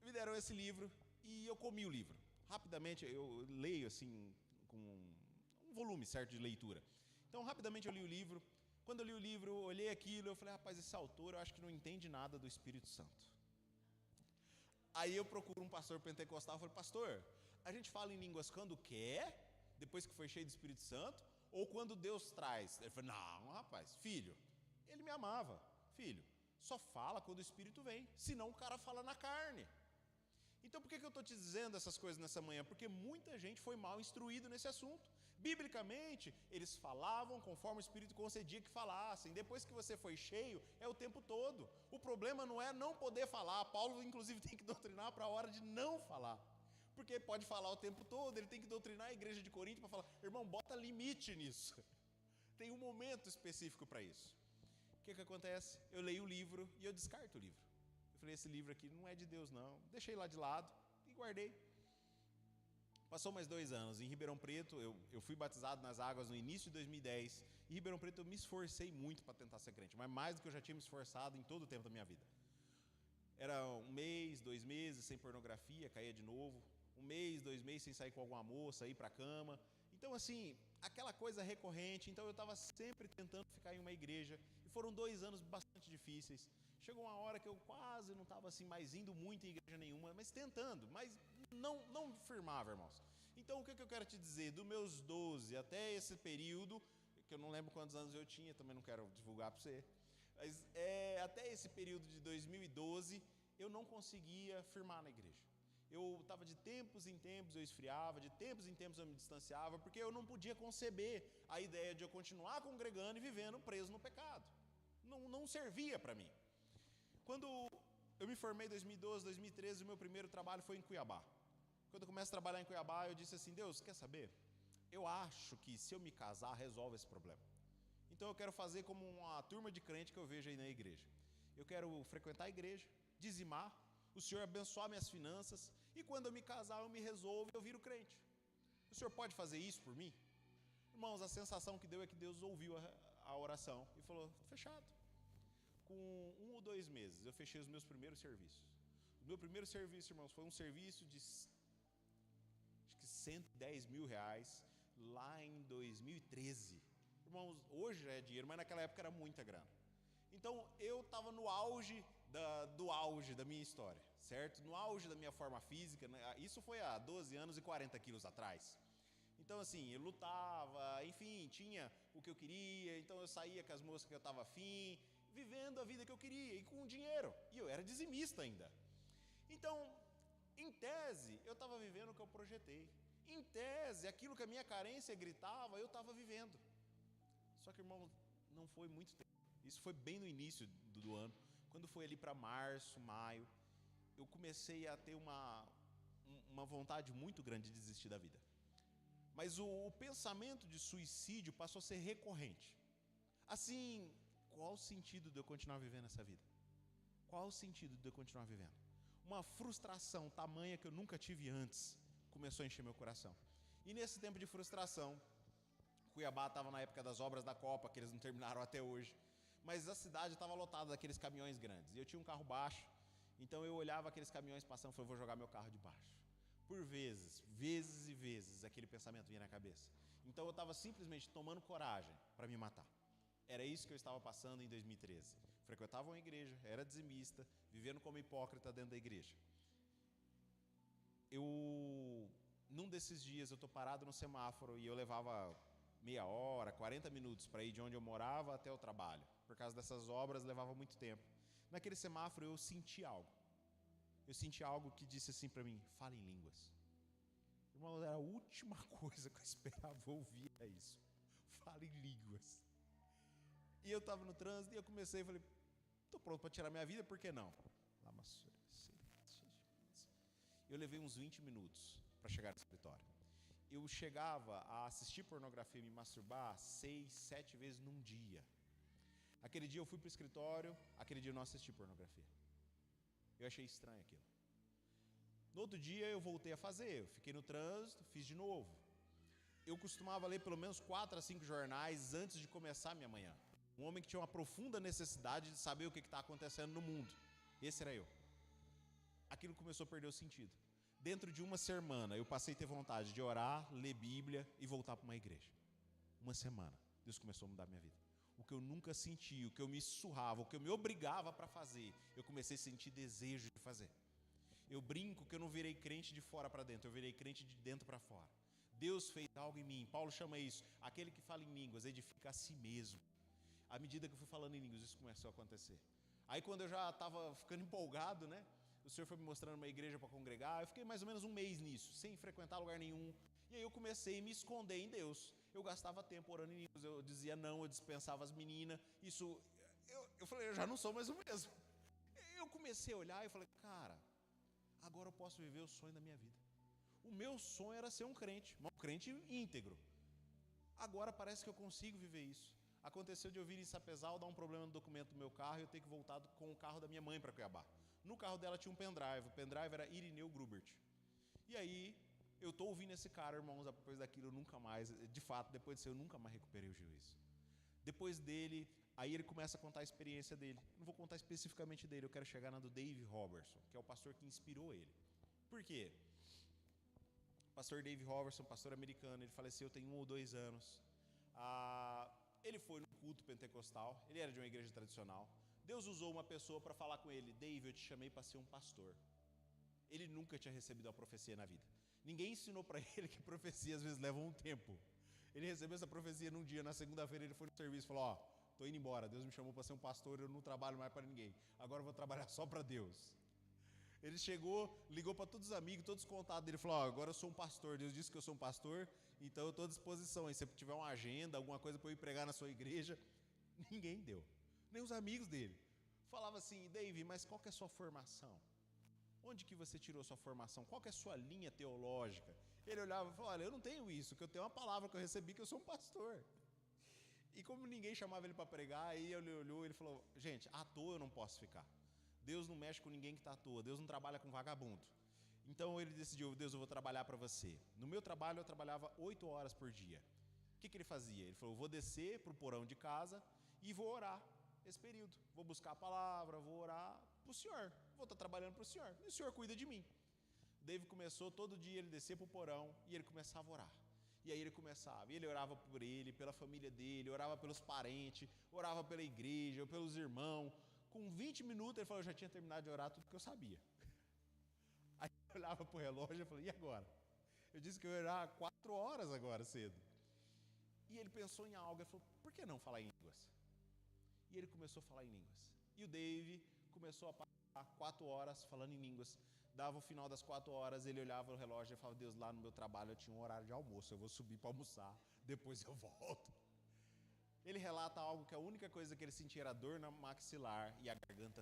me deram esse livro e eu comi o livro. Rapidamente, eu leio assim, com um volume certo de leitura. Então, rapidamente eu li o livro. Quando eu li o livro, olhei aquilo, eu falei, rapaz, esse autor eu acho que não entende nada do Espírito Santo. Aí eu procuro um pastor pentecostal, eu falei, pastor, a gente fala em línguas quando quer, depois que foi cheio do Espírito Santo, ou quando Deus traz? Ele falou, não, rapaz, filho, ele me amava, filho, só fala quando o Espírito vem, senão o cara fala na carne. Então por que eu estou te dizendo essas coisas nessa manhã? Porque muita gente foi mal instruído nesse assunto. Biblicamente, eles falavam conforme o Espírito concedia que falassem. Depois que você foi cheio, é o tempo todo. O problema não é não poder falar. Paulo, inclusive, tem que doutrinar para a hora de não falar. Porque pode falar o tempo todo, ele tem que doutrinar a igreja de Corinto para falar, irmão, bota limite nisso. Tem um momento específico para isso. O que acontece? Eu leio o livro e eu descarto o livro. Eu falei, esse livro aqui não é de Deus não. Deixei lá de lado e guardei. Passou mais 2 anos, em Ribeirão Preto, eu fui batizado nas águas no início de 2010. Em Ribeirão Preto eu me esforcei muito para tentar ser crente, mas mais do que eu já tinha me esforçado em todo o tempo da minha vida. Era 1 mês, 2 meses sem pornografia, caía de novo. 1 mês, 2 meses sem sair com alguma moça, ir para a cama. Então assim, aquela coisa recorrente, então eu estava sempre tentando ficar em uma igreja. E foram 2 anos bastante difíceis. Chegou uma hora que eu quase não estava assim, mais indo muito em igreja nenhuma, mas tentando, mas não firmava, irmãos. Então o que eu quero te dizer, dos meus 12 até esse período, que eu não lembro quantos anos eu tinha, também não quero divulgar para você, mas até esse período de 2012, eu não conseguia firmar na igreja. Eu estava de tempos em tempos, eu esfriava, de tempos em tempos eu me distanciava, porque eu não podia conceber a ideia de eu continuar congregando e vivendo preso no pecado. Não servia para mim. Quando eu me formei em 2012, 2013, o meu primeiro trabalho foi em Cuiabá. Quando eu começo a trabalhar em Cuiabá, eu disse assim, Deus, quer saber? Eu acho que se eu me casar, resolve esse problema. Então eu quero fazer como uma turma de crente que eu vejo aí na igreja. Eu quero frequentar a igreja, dizimar, o Senhor abençoar minhas finanças, e quando eu me casar, eu me resolvo e eu viro crente. O Senhor pode fazer isso por mim? Irmãos, a sensação que deu é que Deus ouviu a oração e falou, fechado. Com 1 ou 2 meses, eu fechei os meus primeiros serviços. O meu primeiro serviço, irmãos, foi um serviço de acho que 110 mil reais, lá em 2013. Irmãos, hoje já é dinheiro, mas naquela época era muita grana. Então, eu estava no auge do auge da minha história, certo? No auge da minha forma física, né? Isso foi há 12 anos e 40 quilos atrás. Então, assim, eu lutava, enfim, tinha o que eu queria, então eu saía com as moças que eu estava afim, vivendo a vida que eu queria e com dinheiro. E eu era dizimista ainda. Então, em tese, eu estava vivendo o que eu projetei. Em tese, aquilo que a minha carência gritava, eu estava vivendo. Só que, irmão, não foi muito tempo. Isso foi bem no início do ano. Quando foi ali para março, maio, eu comecei a ter uma vontade muito grande de desistir da vida. Mas o pensamento de suicídio passou a ser recorrente. Assim, qual o sentido de eu continuar vivendo essa vida? Qual o sentido de eu continuar vivendo? Uma frustração tamanha que eu nunca tive antes começou a encher meu coração. E nesse tempo de frustração, Cuiabá estava na época das obras da Copa, que eles não terminaram até hoje, mas a cidade estava lotada daqueles caminhões grandes. E eu tinha um carro baixo, então eu olhava aqueles caminhões passando e falei, vou jogar meu carro de baixo. Por vezes e vezes, aquele pensamento vinha na cabeça. Então eu estava simplesmente tomando coragem para me matar. Era isso que eu estava passando em 2013. Frequentava uma igreja, era dizimista, vivendo como hipócrita dentro da igreja. Num desses dias, eu estou parado no semáforo e eu levava meia hora, 40 minutos para ir de onde eu morava até o trabalho. Por causa dessas obras, levava muito tempo. Naquele semáforo, eu senti algo. Eu senti algo que disse assim para mim, fala em línguas. Irmão, era a última coisa que eu esperava ouvir, é isso. Fala em línguas. E eu estava no trânsito e eu comecei e falei, estou pronto para tirar minha vida, por que não? Eu levei uns 20 minutos para chegar no escritório. Eu chegava a assistir pornografia e me masturbar 6, 7 vezes num dia. Aquele dia eu fui para o escritório, aquele dia eu não assisti pornografia. Eu achei estranho aquilo. No outro dia eu voltei a fazer, eu fiquei no trânsito, fiz de novo. Eu costumava ler pelo menos 4 a 5 jornais antes de começar a minha manhã. Um homem que tinha uma profunda necessidade de saber o que está acontecendo no mundo. Esse era eu. aquilo começou a perder o sentido. Dentro de uma semana, eu passei a ter vontade de orar, ler Bíblia e voltar para uma igreja. Uma semana, Deus começou a mudar a minha vida. O que eu nunca senti, o que eu me surrava, o que eu me obrigava para fazer, eu comecei a sentir desejo de fazer. Eu brinco que eu não virei crente de fora para dentro, eu virei crente de dentro para fora. Deus fez algo em mim. Paulo chama isso, aquele que fala em línguas, edifica a si mesmo. À medida que eu fui falando em línguas, isso começou a acontecer. Aí quando eu já estava ficando empolgado, né? O Senhor foi me mostrando uma igreja para congregar. Eu fiquei mais ou menos um mês nisso, sem frequentar lugar nenhum. E aí eu comecei a me esconder em Deus. Eu gastava tempo orando em línguas, eu dizia não, eu dispensava as meninas. Eu falei, eu já não sou mais o mesmo. Eu comecei a olhar e falei, cara, agora eu posso viver o sonho da minha vida. O meu sonho era ser um crente íntegro. Agora parece que eu consigo viver isso. Aconteceu de eu vir em Sapezal, dar um problema no documento do meu carro e eu ter que voltar com o carro da minha mãe para Cuiabá. No carro dela tinha um pendrive, o pendrive era Irineu Grubert. E aí, eu estou ouvindo esse cara, irmãos, depois daquilo eu nunca mais, de fato, depois disso eu nunca mais recuperei o juízo. Depois dele, aí ele começa a contar a experiência dele. Não vou contar especificamente dele, eu quero chegar na do Dave Robertson, que é o pastor que inspirou ele. Por quê? Pastor Dave Robertson, pastor americano, ele faleceu tem 1 ou 2 anos. Ele foi no culto pentecostal, ele era de uma igreja tradicional. Deus usou uma pessoa para falar com ele, Dave, eu te chamei para ser um pastor. Ele nunca tinha recebido a profecia na vida. Ninguém ensinou para ele que profecia às vezes leva um tempo. Ele recebeu essa profecia num dia, na segunda-feira ele foi no serviço e falou, ó, tô indo embora, Deus me chamou para ser um pastor, eu não trabalho mais para ninguém, agora eu vou trabalhar só para Deus. Ele chegou, ligou para todos os amigos, todos os contatos dele, falou, ó, agora eu sou um pastor, Deus disse que eu sou um pastor, então eu estou à disposição, e se você tiver uma agenda, alguma coisa para eu ir pregar na sua igreja, ninguém deu, nem os amigos dele. Falava assim, Dave, mas qual que é a sua formação? Onde que você tirou sua formação? Qual que é a sua linha teológica? Ele olhava e falava, olha, eu não tenho isso, que eu tenho uma palavra que eu recebi que eu sou um pastor. E como ninguém chamava ele para pregar, aí ele olhou e ele falou, gente, à toa eu não posso ficar. Deus não mexe com ninguém que está à toa, Deus não trabalha com vagabundo. Então ele decidiu, Deus, eu vou trabalhar para você. No meu trabalho eu trabalhava 8 horas por dia. O que ele fazia? Ele falou, eu vou descer para o porão de casa e vou orar esse período. Vou buscar a palavra, vou orar para o Senhor. Vou estar trabalhando para o Senhor. E o Senhor cuida de mim. David começou, todo dia ele descia para o porão e ele começava a orar. E aí ele começava, e ele orava por ele, pela família dele, orava pelos parentes, orava pela igreja, pelos irmãos. Com 20 minutos ele falou, eu já tinha terminado de orar tudo que eu sabia. Aí eu olhava para o relógio e falei, e agora? Eu disse que eu ia orar 4 horas agora cedo. E ele pensou em algo, ele falou, por que não falar em línguas? E ele começou a falar em línguas. E o Dave começou a passar 4 horas falando em línguas. Dava o final das 4 horas, ele olhava o relógio e falava, Deus, lá no meu trabalho eu tinha um horário de almoço, eu vou subir para almoçar, depois eu volto. Ele relata algo que a única coisa que ele sentia era dor na maxilar e a garganta.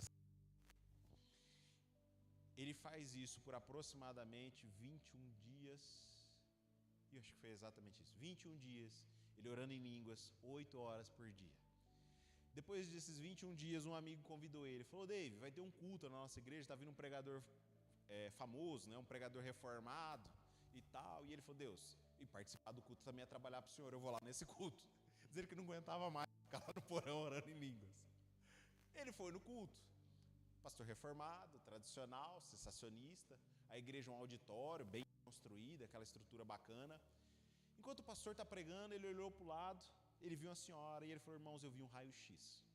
Ele faz isso por aproximadamente 21 dias, e eu acho que foi exatamente isso, 21 dias, ele orando em línguas, 8 horas por dia. Depois desses 21 dias, um amigo convidou ele, falou, Dave, vai ter um culto na nossa igreja, está vindo um pregador famoso, né, um pregador reformado e tal, e ele falou, Deus, e participar do culto também é trabalhar para o Senhor, eu vou lá nesse culto. Dizer que não aguentava mais ficar lá no porão orando em línguas. Ele foi no culto, pastor reformado, tradicional, sensacionista, a igreja um auditório bem construída, aquela estrutura bacana. Enquanto o pastor está pregando, ele olhou para o lado, ele viu uma senhora e ele falou, irmãos, eu vi um raio-x.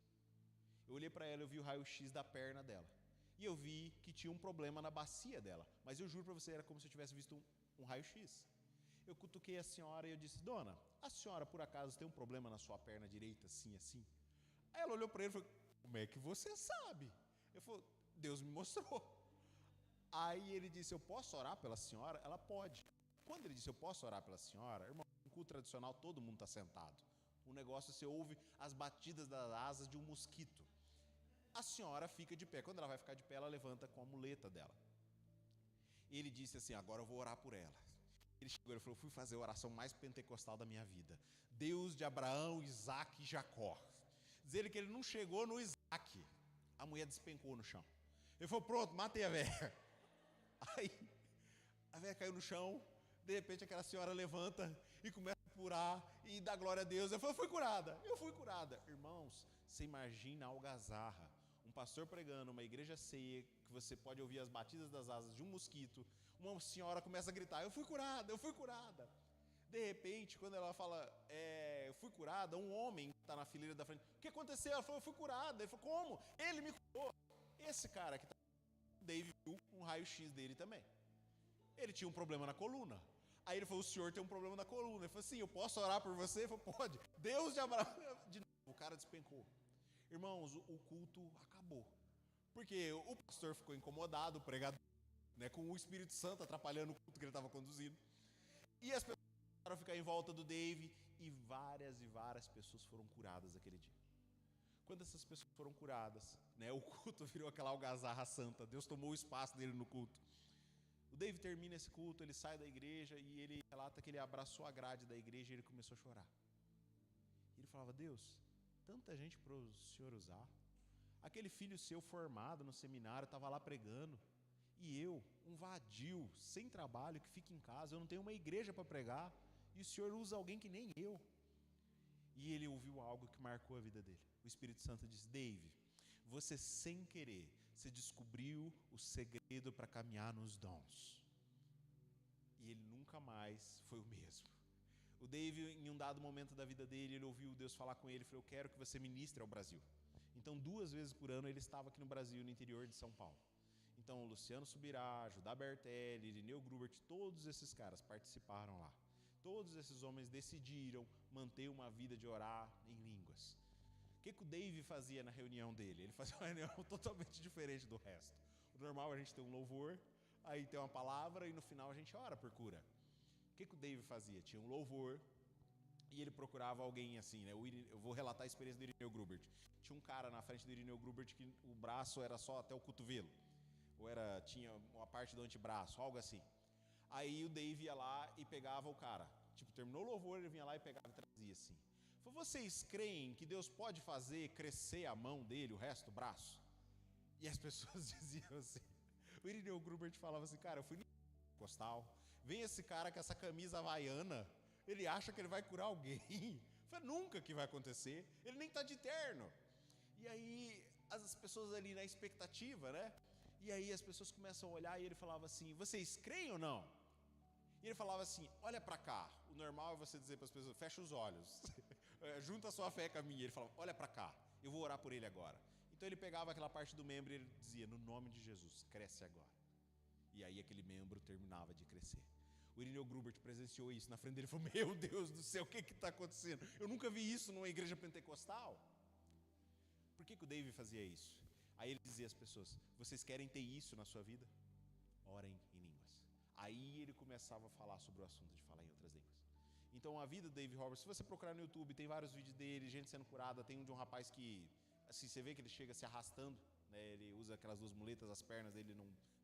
Eu olhei para ela, eu vi o raio-x da perna dela. E eu vi que tinha um problema na bacia dela. Mas eu juro para você, era como se eu tivesse visto um raio-x. Eu cutuquei a senhora e eu disse, dona, a senhora por acaso tem um problema na sua perna direita, assim, assim? Aí ela olhou para ele e falou, como é que você sabe? Ele falou, Deus me mostrou. Aí ele disse, eu posso orar pela senhora? Ela pode. Quando ele disse, eu posso orar pela senhora, irmão, no culto tradicional todo mundo está sentado. O negócio, você ouve as batidas das asas de um mosquito. A senhora fica de pé. Quando ela vai ficar de pé, ela levanta com a muleta dela. Ele disse assim, agora eu vou orar por ela. Ele chegou e falou, fui fazer a oração mais pentecostal da minha vida. Deus de Abraão, Isaac e Jacó. Diz ele que ele não chegou no Isaac. A mulher despencou no chão. Ele falou, pronto, matei a velha. Aí, a velha caiu no chão. De repente, aquela senhora levanta e começa a curar e dá glória a Deus. Eu falei, eu fui curada. Irmãos, você imagina a algazarra. Um pastor pregando, uma igreja cheia, que você pode ouvir as batidas das asas de um mosquito, uma senhora começa a gritar, eu fui curada, eu fui curada. De repente, quando ela fala, eu fui curada, um homem está na fileira da frente, o que aconteceu? Ela falou, eu fui curada. Ele falou, como? Ele me curou. Esse cara que está, Dave viu um raio-x dele também. Ele tinha um problema na coluna. Aí ele falou, o senhor tem um problema na coluna. Ele falou, sim, eu posso orar por você? Ele falou, pode. Deus de Abraão. De novo, o cara despencou. Irmãos, o culto acabou. Porque o pastor ficou incomodado, o pregador, né, com o Espírito Santo atrapalhando o culto que ele estava conduzindo. E as pessoas começaram a ficar em volta do Dave e várias pessoas foram curadas aquele dia. Quando essas pessoas foram curadas, né, o culto virou aquela algazarra santa. Deus tomou o espaço dele no culto. O Dave termina esse culto, ele sai da igreja e ele relata que ele abraçou a grade da igreja e ele começou a chorar. Ele falava, Deus, tanta gente para o senhor usar. Aquele filho seu formado no seminário estava lá pregando. E eu, um vadio, sem trabalho, que fica em casa, eu não tenho uma igreja para pregar. E o senhor usa alguém que nem eu. E ele ouviu algo que marcou a vida dele. O Espírito Santo disse, Dave, você sem querer, você descobriu o segredo para caminhar nos dons. E ele nunca mais foi o mesmo. O Dave, em um dado momento da vida dele, ele ouviu Deus falar com ele e falou, eu quero que você ministre ao Brasil. Então 2 vezes por ano ele estava aqui no Brasil, no interior de São Paulo. Então o Luciano Subirá, Judá Bertelli, Irineu Grubert, todos esses caras participaram lá. Todos esses homens decidiram manter uma vida de orar em línguas. O que o Dave fazia na reunião dele? Ele fazia uma reunião totalmente diferente do resto. O normal a gente tem um louvor, aí tem uma palavra e no final a gente ora por cura. O que o Dave fazia? Tinha um louvor e ele procurava alguém assim, né? Eu vou relatar a experiência do Irineu Grubert. Tinha um cara na frente do Irineu Grubert que o braço era só até o cotovelo. Ou tinha uma parte do antebraço, algo assim. Aí o Dave ia lá e pegava o cara. Tipo, terminou o louvor, ele vinha lá e pegava e trazia assim. Falei, vocês creem que Deus pode fazer crescer a mão dele, o resto do braço? E as pessoas diziam assim. O Irineu Grubert falava assim, cara, eu fui no postal, vem esse cara com essa camisa havaiana, ele acha que ele vai curar alguém. Falei, nunca que vai acontecer, ele nem está de terno. E aí as pessoas ali na expectativa, né? E aí as pessoas começam a olhar e ele falava assim, vocês creem ou não? E ele falava assim, olha para cá. O normal é você dizer para as pessoas, fecha os olhos, junta a sua fé com a minha. Ele falava, olha para cá, eu vou orar por ele agora. Então ele pegava aquela parte do membro e ele dizia, no nome de Jesus, cresce agora. E aí aquele membro terminava de crescer. O Irineu Grubert presenciou isso na frente dele e falou, meu Deus do céu, o que está acontecendo? Eu nunca vi isso numa igreja pentecostal. Por que o Dave fazia isso? Aí ele dizia às pessoas, vocês querem ter isso na sua vida? Orem em línguas. Aí ele começava a falar sobre o assunto de falar em outras línguas. Então a vida do Dave Roberts, se você procurar no YouTube, tem vários vídeos dele, gente sendo curada. Tem um de um rapaz que, assim, você vê que ele chega se arrastando, né? Ele usa aquelas 2 muletas, as pernas dele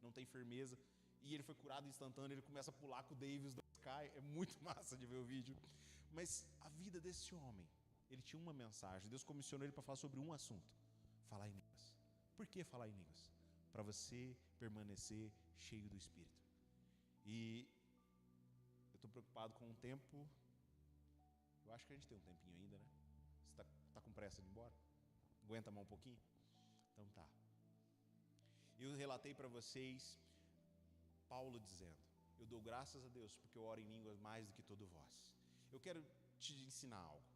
não tem firmeza. E ele foi curado instantâneo, ele começa a pular com o Dave, os 2 caem. É muito massa de ver o vídeo. Mas a vida desse homem, ele tinha uma mensagem. Deus comissionou ele para falar sobre um assunto, falar em línguas. Por que falar em línguas? Para você permanecer cheio do Espírito. E eu estou preocupado com o tempo. Eu acho que a gente tem um tempinho ainda, né? Você tá com pressa de ir embora? Aguenta mais um pouquinho? Então tá. Eu relatei para vocês Paulo dizendo, eu dou graças a Deus porque eu oro em línguas mais do que todo vós. Eu quero te ensinar algo.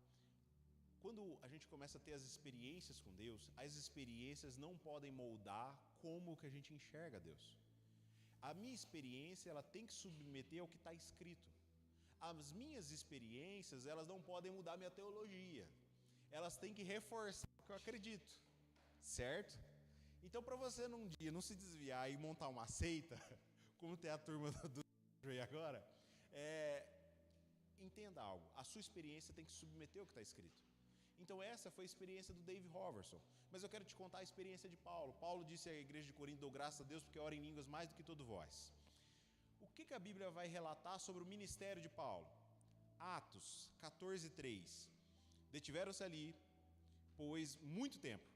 Quando a gente começa a ter as experiências com Deus, as experiências não podem moldar como que a gente enxerga Deus. A minha experiência, ela tem que submeter ao que está escrito. As minhas experiências, elas não podem mudar minha teologia. Elas têm que reforçar o que eu acredito. Certo? Então, para você num dia não se desviar e montar uma seita, como tem a turma do aí agora, entenda algo. A sua experiência tem que submeter ao que está escrito. Então essa foi a experiência do Dave Robertson. Mas eu quero te contar a experiência de Paulo. Paulo disse à igreja de Corinto, dou graças a Deus porque oro em línguas mais do que todo vós. O que a Bíblia vai relatar sobre o ministério de Paulo? Atos 14:3. Detiveram-se ali, pois muito tempo,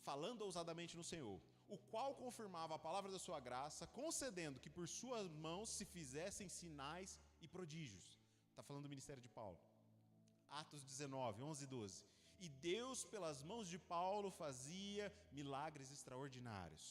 falando ousadamente no Senhor, o qual confirmava a palavra da sua graça, concedendo que por suas mãos se fizessem sinais e prodígios. Está falando do ministério de Paulo. Atos 19, 11 e 12. e Deus, pelas mãos de Paulo, fazia milagres extraordinários.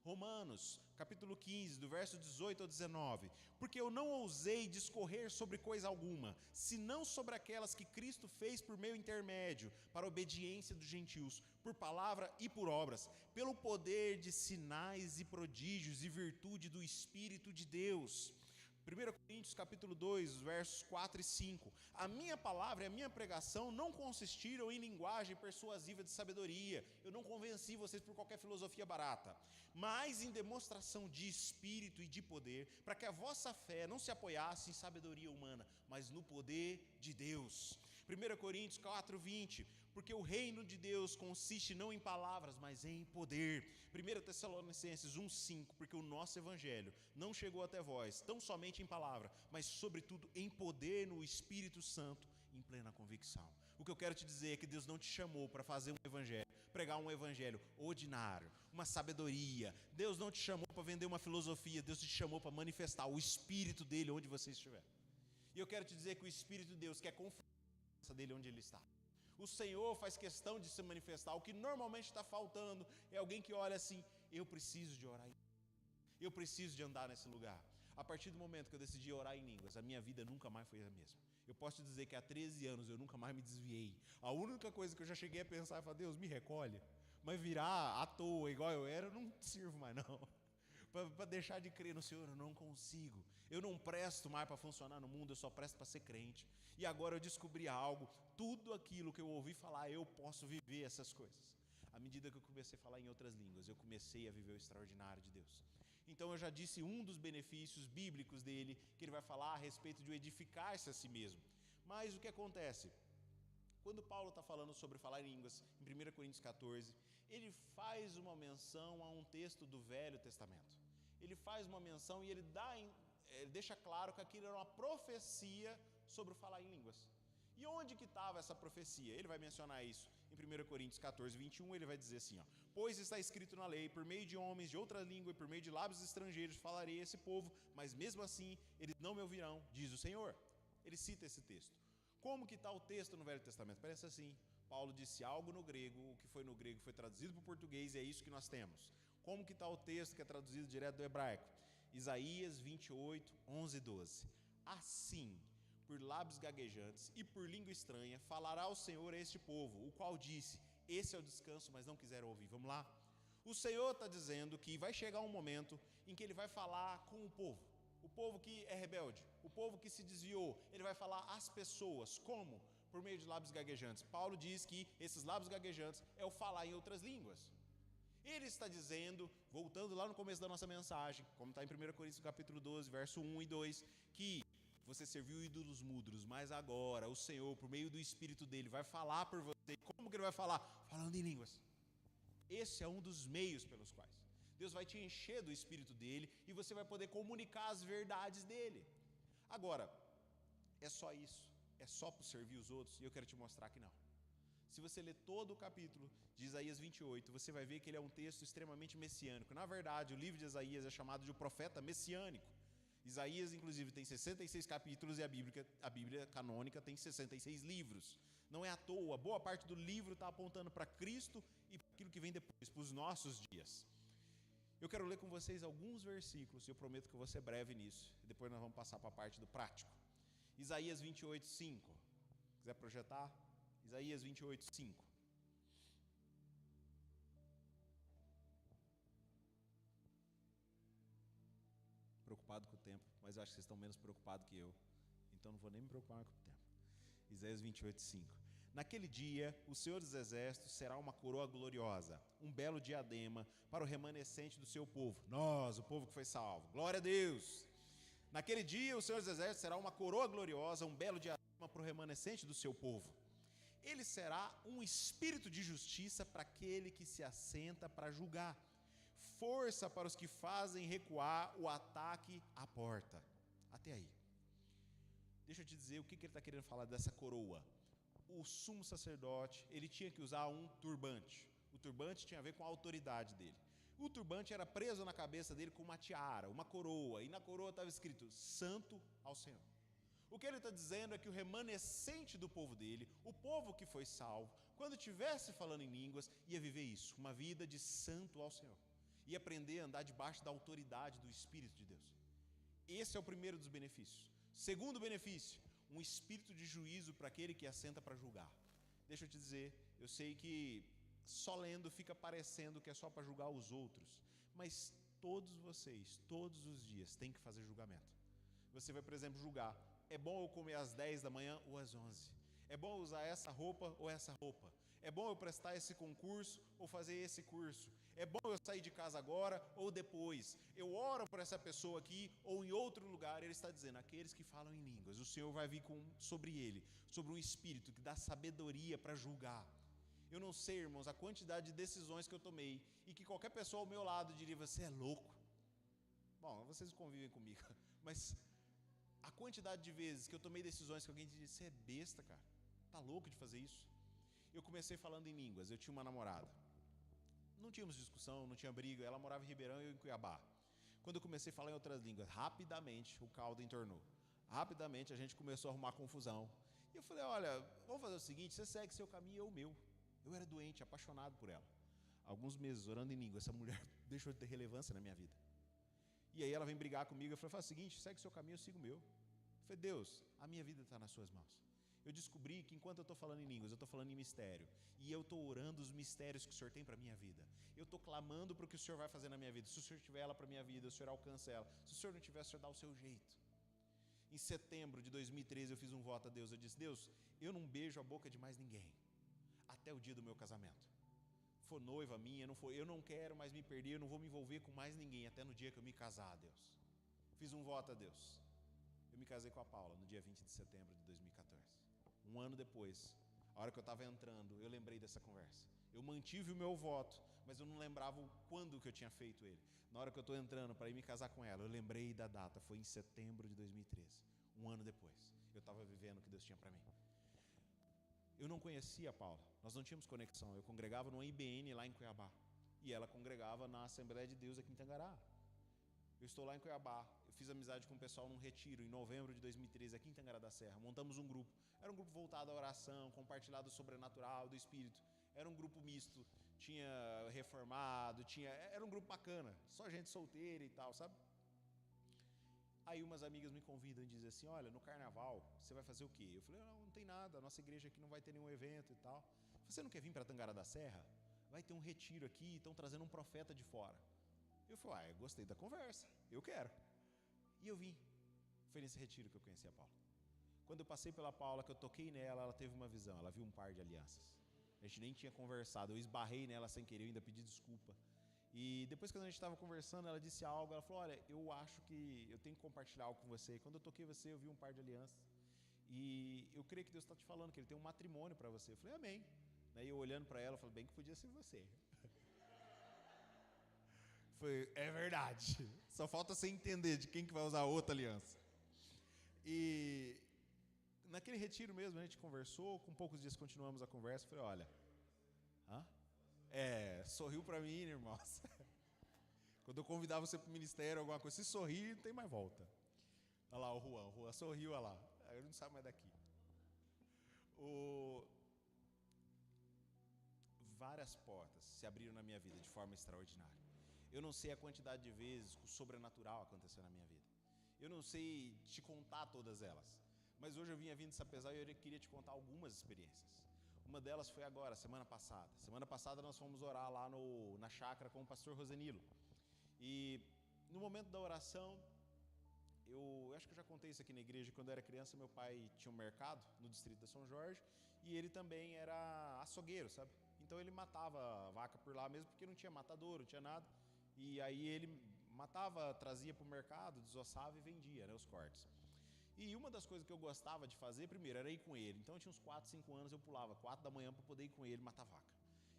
Romanos, capítulo 15, do verso 18 ao 19. Porque eu não ousei discorrer sobre coisa alguma, senão sobre aquelas que Cristo fez por meu intermédio, para a obediência dos gentios, por palavra e por obras, pelo poder de sinais e prodígios e virtude do Espírito de Deus. 1 Coríntios capítulo 2, versos 4 e 5. A minha palavra e a minha pregação não consistiram em linguagem persuasiva de sabedoria. Eu não convenci vocês por qualquer filosofia barata, mas em demonstração de espírito e de poder, para que a vossa fé não se apoiasse em sabedoria humana, mas no poder de Deus. 1 Coríntios 4, 20. Porque o reino de Deus consiste não em palavras, mas em poder. 1 Tessalonicenses 1,5. Porque o nosso evangelho não chegou até vós, tão somente em palavra, mas sobretudo em poder no Espírito Santo, em plena convicção. O que eu quero te dizer é que Deus não te chamou para fazer um evangelho, pregar um evangelho ordinário, uma sabedoria. Deus não te chamou para vender uma filosofia, Deus te chamou para manifestar o Espírito dele onde você estiver. E eu quero te dizer que o Espírito de Deus quer confiança dele onde ele está. O Senhor faz questão de se manifestar. O que normalmente está faltando é alguém que olha assim: eu preciso de orar em línguas, eu preciso de andar nesse lugar. A partir do momento que eu decidi orar em línguas, a minha vida nunca mais foi a mesma. Eu posso te dizer que há 13 anos eu nunca mais me desviei. A única coisa que eu já cheguei a pensar é falar: Deus, me recolhe. Mas virar à toa igual eu era, eu não sirvo mais não. Para deixar de crer no Senhor, eu não consigo. Eu não presto mais para funcionar no mundo, eu só presto para ser crente. E agora eu descobri algo: tudo aquilo que eu ouvi falar, eu posso viver essas coisas. À medida que eu comecei a falar em outras línguas, eu comecei a viver o extraordinário de Deus. Então eu já disse um dos benefícios bíblicos dele, que ele vai falar a respeito de edificar-se a si mesmo. Mas o que acontece? Quando Paulo está falando sobre falar em línguas, em 1 Coríntios 14, ele faz uma menção a um texto do Velho Testamento. Ele faz uma menção e ele deixa claro que aquilo era uma profecia sobre o falar em línguas. E onde que estava essa profecia? Ele vai mencionar isso em 1 Coríntios 14, 21, ele vai dizer assim, ó: pois está escrito na lei, por meio de homens de outra língua e por meio de lábios estrangeiros falarei a esse povo, mas mesmo assim eles não me ouvirão, diz o Senhor. Ele cita esse texto. Como que está o texto no Velho Testamento? Parece assim: Paulo disse algo no grego, o que foi no grego foi traduzido para o português e é isso que nós temos. Como que está o texto que é traduzido direto do hebraico? Isaías 28, 11 e 12. Assim, por lábios gaguejantes e por língua estranha, falará o Senhor a este povo, o qual disse: esse é o descanso, mas não quiseram ouvir. Vamos lá? O Senhor está dizendo que vai chegar um momento em que ele vai falar com o povo que é rebelde, o povo que se desviou. Ele vai falar às pessoas. Como? Por meio de lábios gaguejantes. Paulo diz que esses lábios gaguejantes é o falar em outras línguas. Ele está dizendo, voltando lá no começo da nossa mensagem, como está em 1 Coríntios capítulo 12, verso 1 e 2, que você serviu ídolos mudos, mas agora o Senhor, por meio do Espírito dele, vai falar por você. Como que ele vai falar? Falando em línguas. Esse é um dos meios pelos quais Deus vai te encher do Espírito dele e você vai poder comunicar as verdades dele. Agora, é só isso? É só por servir os outros? E eu quero te mostrar que não. Se você ler todo o capítulo de Isaías 28, você vai ver que ele é um texto extremamente messiânico. Na verdade, o livro de Isaías é chamado de o profeta messiânico. Isaías, inclusive, tem 66 capítulos e a Bíblia canônica tem 66 livros. Não é à toa, boa parte do livro está apontando para Cristo e para aquilo que vem depois, para os nossos dias. Eu quero ler com vocês alguns versículos, e eu prometo que eu vou ser breve nisso. E depois nós vamos passar para a parte do prático. Isaías 28, 5. Quiser projetar? Isaías 28, 5. Preocupado com o tempo, mas eu acho que vocês estão menos preocupados que eu. Então não vou nem me preocupar mais com o tempo. Isaías 28, 5. Naquele dia, o Senhor dos Exércitos será uma coroa gloriosa, um belo diadema para o remanescente do seu povo. Nós, o povo que foi salvo. Glória a Deus! Naquele dia, o Senhor dos Exércitos será uma coroa gloriosa, um belo diadema para o remanescente do seu povo. Ele será um espírito de justiça para aquele que se assenta para julgar. Força para os que fazem recuar o ataque à porta. Até aí. Deixa eu te dizer o que ele está querendo falar dessa coroa. O sumo sacerdote, ele tinha que usar um turbante. O turbante tinha a ver com a autoridade dele. O turbante era preso na cabeça dele com uma tiara, uma coroa. E na coroa estava escrito: Santo ao Senhor. O que ele está dizendo é que o remanescente do povo dele, o povo que foi salvo, quando estivesse falando em línguas, ia viver isso, uma vida de santo ao Senhor. Ia aprender a andar debaixo da autoridade do Espírito de Deus. Esse é o primeiro dos benefícios. Segundo benefício, um espírito de juízo para aquele que assenta para julgar. Deixa eu te dizer, eu sei que só lendo fica parecendo que é só para julgar os outros, mas todos vocês, todos os dias, têm que fazer julgamento. Você vai, por exemplo, julgar: é bom eu comer às 10 da manhã ou às 11? É bom eu usar essa roupa ou essa roupa? É bom eu prestar esse concurso ou fazer esse curso? É bom eu sair de casa agora ou depois? Eu oro por essa pessoa aqui ou em outro lugar? Ele está dizendo: aqueles que falam em línguas, o Senhor vai vir sobre ele, sobre um espírito que dá sabedoria para julgar. Eu não sei, irmãos, a quantidade de decisões que eu tomei e que qualquer pessoa ao meu lado diria: você é louco. Bom, vocês convivem comigo, mas a quantidade de vezes que eu tomei decisões que alguém dizia: você é besta, cara, tá louco de fazer isso. Eu comecei falando em línguas. Eu tinha uma namorada, não tínhamos discussão, não tinha briga. Ela morava em Ribeirão e eu em Cuiabá. Quando eu comecei a falar em outras línguas, rapidamente o caldo entornou. Rapidamente a gente começou a arrumar confusão. E eu falei: olha, vamos fazer o seguinte, você segue seu caminho e eu o meu. Eu era doente, apaixonado por ela. Alguns meses orando em língua, essa mulher deixou de ter relevância na minha vida. E aí ela vem brigar comigo. Eu falei: faz o seguinte, segue seu caminho, eu sigo o meu. Eu falei: Deus, a minha vida está nas suas mãos. Eu descobri que enquanto eu estou falando em línguas, eu estou falando em mistério. E eu estou orando os mistérios que o Senhor tem para a minha vida. Eu estou clamando para o que o Senhor vai fazer na minha vida. Se o Senhor tiver ela para a minha vida, o Senhor alcança ela. Se o Senhor não tiver, o Senhor dá o seu jeito. Em setembro de 2013 eu fiz um voto a Deus. Eu disse: Deus, eu não beijo a boca de mais ninguém até o dia do meu casamento. For noiva minha, eu não quero mais me perder, eu não vou me envolver com mais ninguém até no dia que eu me casar, Deus. Fiz um voto a Deus. Eu me casei com a Paula no dia 20 de setembro de 2014. Um ano depois, a hora que eu estava entrando, eu lembrei dessa conversa. Eu mantive o meu voto, mas eu não lembrava quando que eu tinha feito ele. Na hora que eu estou entrando para ir me casar com ela, eu lembrei da data, foi em setembro de 2013. Um ano depois, eu estava vivendo o que Deus tinha para mim. Eu não conhecia a Paula, nós não tínhamos conexão. Eu congregava no IBN lá em Cuiabá e ela congregava na Assembleia de Deus aqui em Tangará. Eu estou lá em Cuiabá, eu fiz amizade com o pessoal num retiro em novembro de 2013 aqui em Tangará da Serra. Montamos um grupo, era um grupo voltado à oração, compartilhado do sobrenatural, do Espírito. Era um grupo misto, tinha reformado, era um grupo bacana, só gente solteira e tal, sabe? Aí umas amigas me convidam e dizem assim: olha, no carnaval você vai fazer o quê? Eu falei: não tem nada, a nossa igreja aqui não vai ter nenhum evento e tal. Você não quer vir para Tangará da Serra? Vai ter um retiro aqui, estão trazendo um profeta de fora. Eu falei: eu gostei da conversa, eu quero. E eu vim. Foi nesse retiro que eu conheci a Paula. Quando eu passei pela Paula, que eu toquei nela, ela teve uma visão, ela viu um par de alianças. A gente nem tinha conversado, eu esbarrei nela sem querer, eu ainda pedi desculpa. E depois que a gente estava conversando, ela disse algo, ela falou: olha, eu acho que eu tenho que compartilhar algo com você. Quando eu toquei você, eu vi um par de alianças. E eu creio que Deus está te falando que Ele tem um matrimônio para você. Eu falei: amém. Daí eu olhando para ela, eu falei: bem que podia ser você. Foi: é verdade. Só falta você entender de quem que vai usar a outra aliança. E naquele retiro mesmo, a gente conversou, com poucos dias continuamos a conversa. Falei: olha, sorriu pra mim, irmãos. Quando eu convidava você pro ministério, alguma coisa, se sorrir, não tem mais volta. Olha lá o Juan sorriu, olha lá. Aí ele não sabe mais daqui. Várias portas se abriram na minha vida de forma extraordinária. Eu não sei a quantidade de vezes que o sobrenatural aconteceu na minha vida. Eu não sei te contar todas elas. Mas hoje eu vinha vindo dessa pesada e eu queria te contar algumas experiências. Uma delas foi agora, semana passada. Semana passada nós fomos orar lá na chácara com o pastor Rosenilo. E no momento da oração, eu acho que eu já contei isso aqui na igreja. Quando eu era criança, meu pai tinha um mercado no distrito de São Jorge. E ele também era açougueiro, sabe? Então ele matava vaca por lá mesmo, porque não tinha matador, não tinha nada. E aí ele matava, trazia para o mercado, desossava e vendia, né, os cortes. E uma das coisas que eu gostava de fazer, primeiro, era ir com ele. Então eu tinha uns 4, 5 anos, eu pulava 4 da manhã para poder ir com ele matar vaca.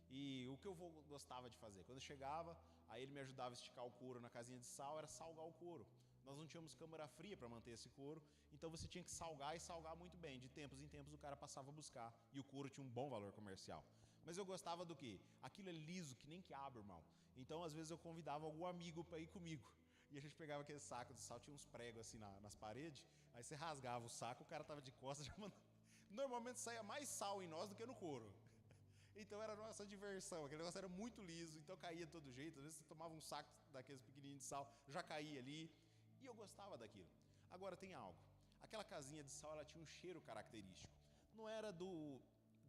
E o que eu gostava de fazer? Quando eu chegava, aí ele me ajudava a esticar o couro na casinha de sal, era salgar o couro. Nós não tínhamos câmara fria para manter esse couro, então você tinha que salgar e salgar muito bem. De tempos em tempos o cara passava a buscar e o couro tinha um bom valor comercial. Mas eu gostava do quê? Aquilo é liso, que nem quiabo, irmão. Então às vezes eu convidava algum amigo para ir comigo. E a gente pegava aquele saco de sal, tinha uns pregos assim nas paredes, aí você rasgava o saco, o cara tava de costas, já mandava. Normalmente saía mais sal em nós do que no couro. Então era a nossa diversão, aquele negócio era muito liso, então caía de todo jeito. Às vezes você tomava um saco daqueles pequenininhos de sal, já caía ali, e eu gostava daquilo. Agora tem algo, aquela casinha de sal, ela tinha um cheiro característico. Não era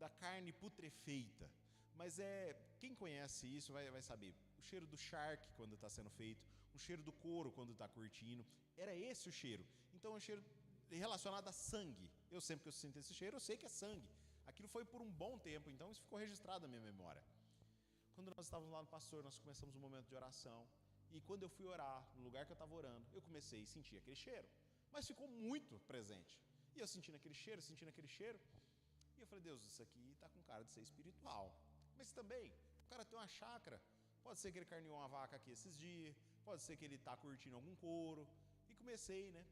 da carne putrefeita, mas quem conhece isso vai saber. O cheiro do charque quando está sendo feito, o cheiro do couro quando está curtindo, era esse o cheiro. Então é um cheiro relacionado a sangue. Eu sempre que eu sinto esse cheiro, eu sei que é sangue. Aquilo foi por um bom tempo, então isso ficou registrado na minha memória. Quando nós estávamos lá no pastor, nós começamos um momento de oração, e quando eu fui orar, no lugar que eu estava orando, eu comecei a sentir aquele cheiro, mas ficou muito presente. E eu sentindo aquele cheiro, e eu falei, Deus, isso aqui está com cara de ser espiritual. Mas também, o cara tem uma chácara, pode ser que ele carneou uma vaca aqui esses dias, pode ser que ele está curtindo algum couro. E comecei, né?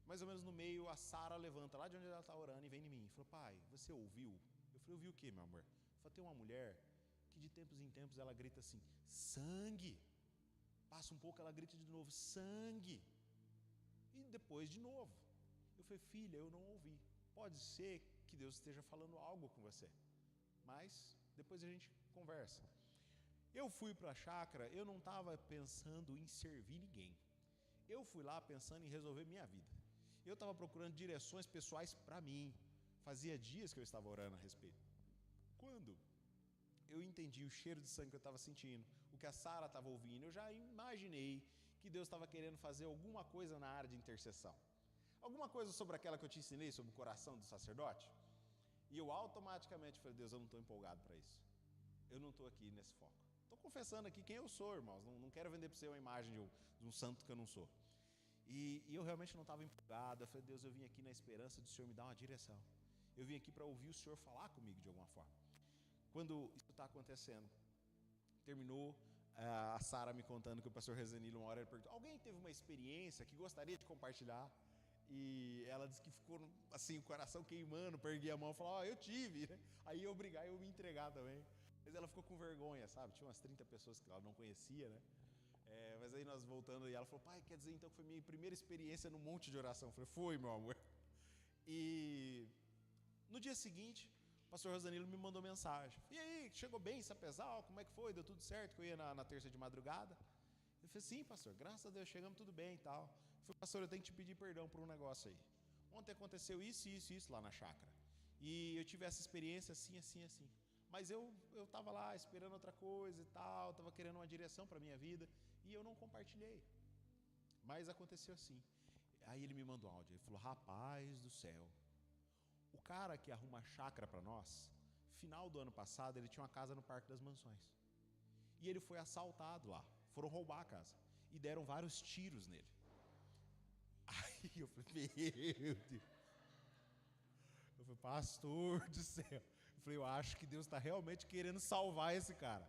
Mais ou menos no meio, a Sara levanta lá de onde ela está orando e vem em mim. Falou, pai, você ouviu? Eu falei, ouvi o quê, meu amor? Falei, tem uma mulher que de tempos em tempos ela grita assim, sangue. Passa um pouco, ela grita de novo, sangue. E depois de novo. Eu falei, filha, eu não ouvi. Pode ser que Deus esteja falando algo com você, mas depois a gente conversa. Eu fui para a chácara, eu não estava pensando em servir ninguém. Eu fui lá pensando em resolver minha vida. Eu estava procurando direções pessoais para mim. Fazia dias que eu estava orando a respeito. Quando eu entendi o cheiro de sangue que eu estava sentindo, o que a Sara estava ouvindo, eu já imaginei que Deus estava querendo fazer alguma coisa na área de intercessão. Alguma coisa sobre aquela que eu te ensinei, sobre o coração do sacerdote. E eu automaticamente falei, Deus, eu não estou empolgado para isso. Eu não estou aqui nesse foco. Estou confessando aqui quem eu sou, irmãos. Não quero vender para você uma imagem de um santo que eu não sou. E eu realmente não estava empolgado. Eu falei, Deus, eu vim aqui na esperança do Senhor me dar uma direção. Eu vim aqui para ouvir o Senhor falar comigo de alguma forma. Quando isso está acontecendo, terminou a Sara me contando que o pastor Rezanilo, uma hora, ele perguntou, alguém teve uma experiência que gostaria de compartilhar? E ela disse que ficou assim, o coração queimando, perdi a mão, falou, eu tive, né? Aí eu brigar e eu me entregar também. Mas ela ficou com vergonha, sabe? Tinha umas 30 pessoas que ela não conhecia, né? Mas aí nós voltando e ela falou, pai, quer dizer então que foi minha primeira experiência no monte de oração? Eu falei, foi, meu amor. E no dia seguinte, o pastor Rosanilo me mandou mensagem. E aí, chegou bem, Sapezal? Como é que foi? Deu tudo certo? Que eu ia na terça de madrugada? Eu falei, sim, pastor, graças a Deus, chegamos tudo bem e tal. Eu falei, pastor, eu tenho que te pedir perdão por um negócio aí. Ontem aconteceu isso lá na chácara. E eu tive essa experiência assim. Mas eu estava lá esperando outra coisa e tal, estava querendo uma direção para a minha vida e eu não compartilhei. Mas aconteceu assim. Aí ele me mandou um áudio, ele falou, rapaz do céu, o cara que arruma chácara para nós, final do ano passado, ele tinha uma casa no Parque das Mansões. E ele foi assaltado lá, foram roubar a casa e deram vários tiros nele. Aí eu falei, meu Deus. Eu falei, pastor do céu. Eu falei, eu acho que Deus está realmente querendo salvar esse cara.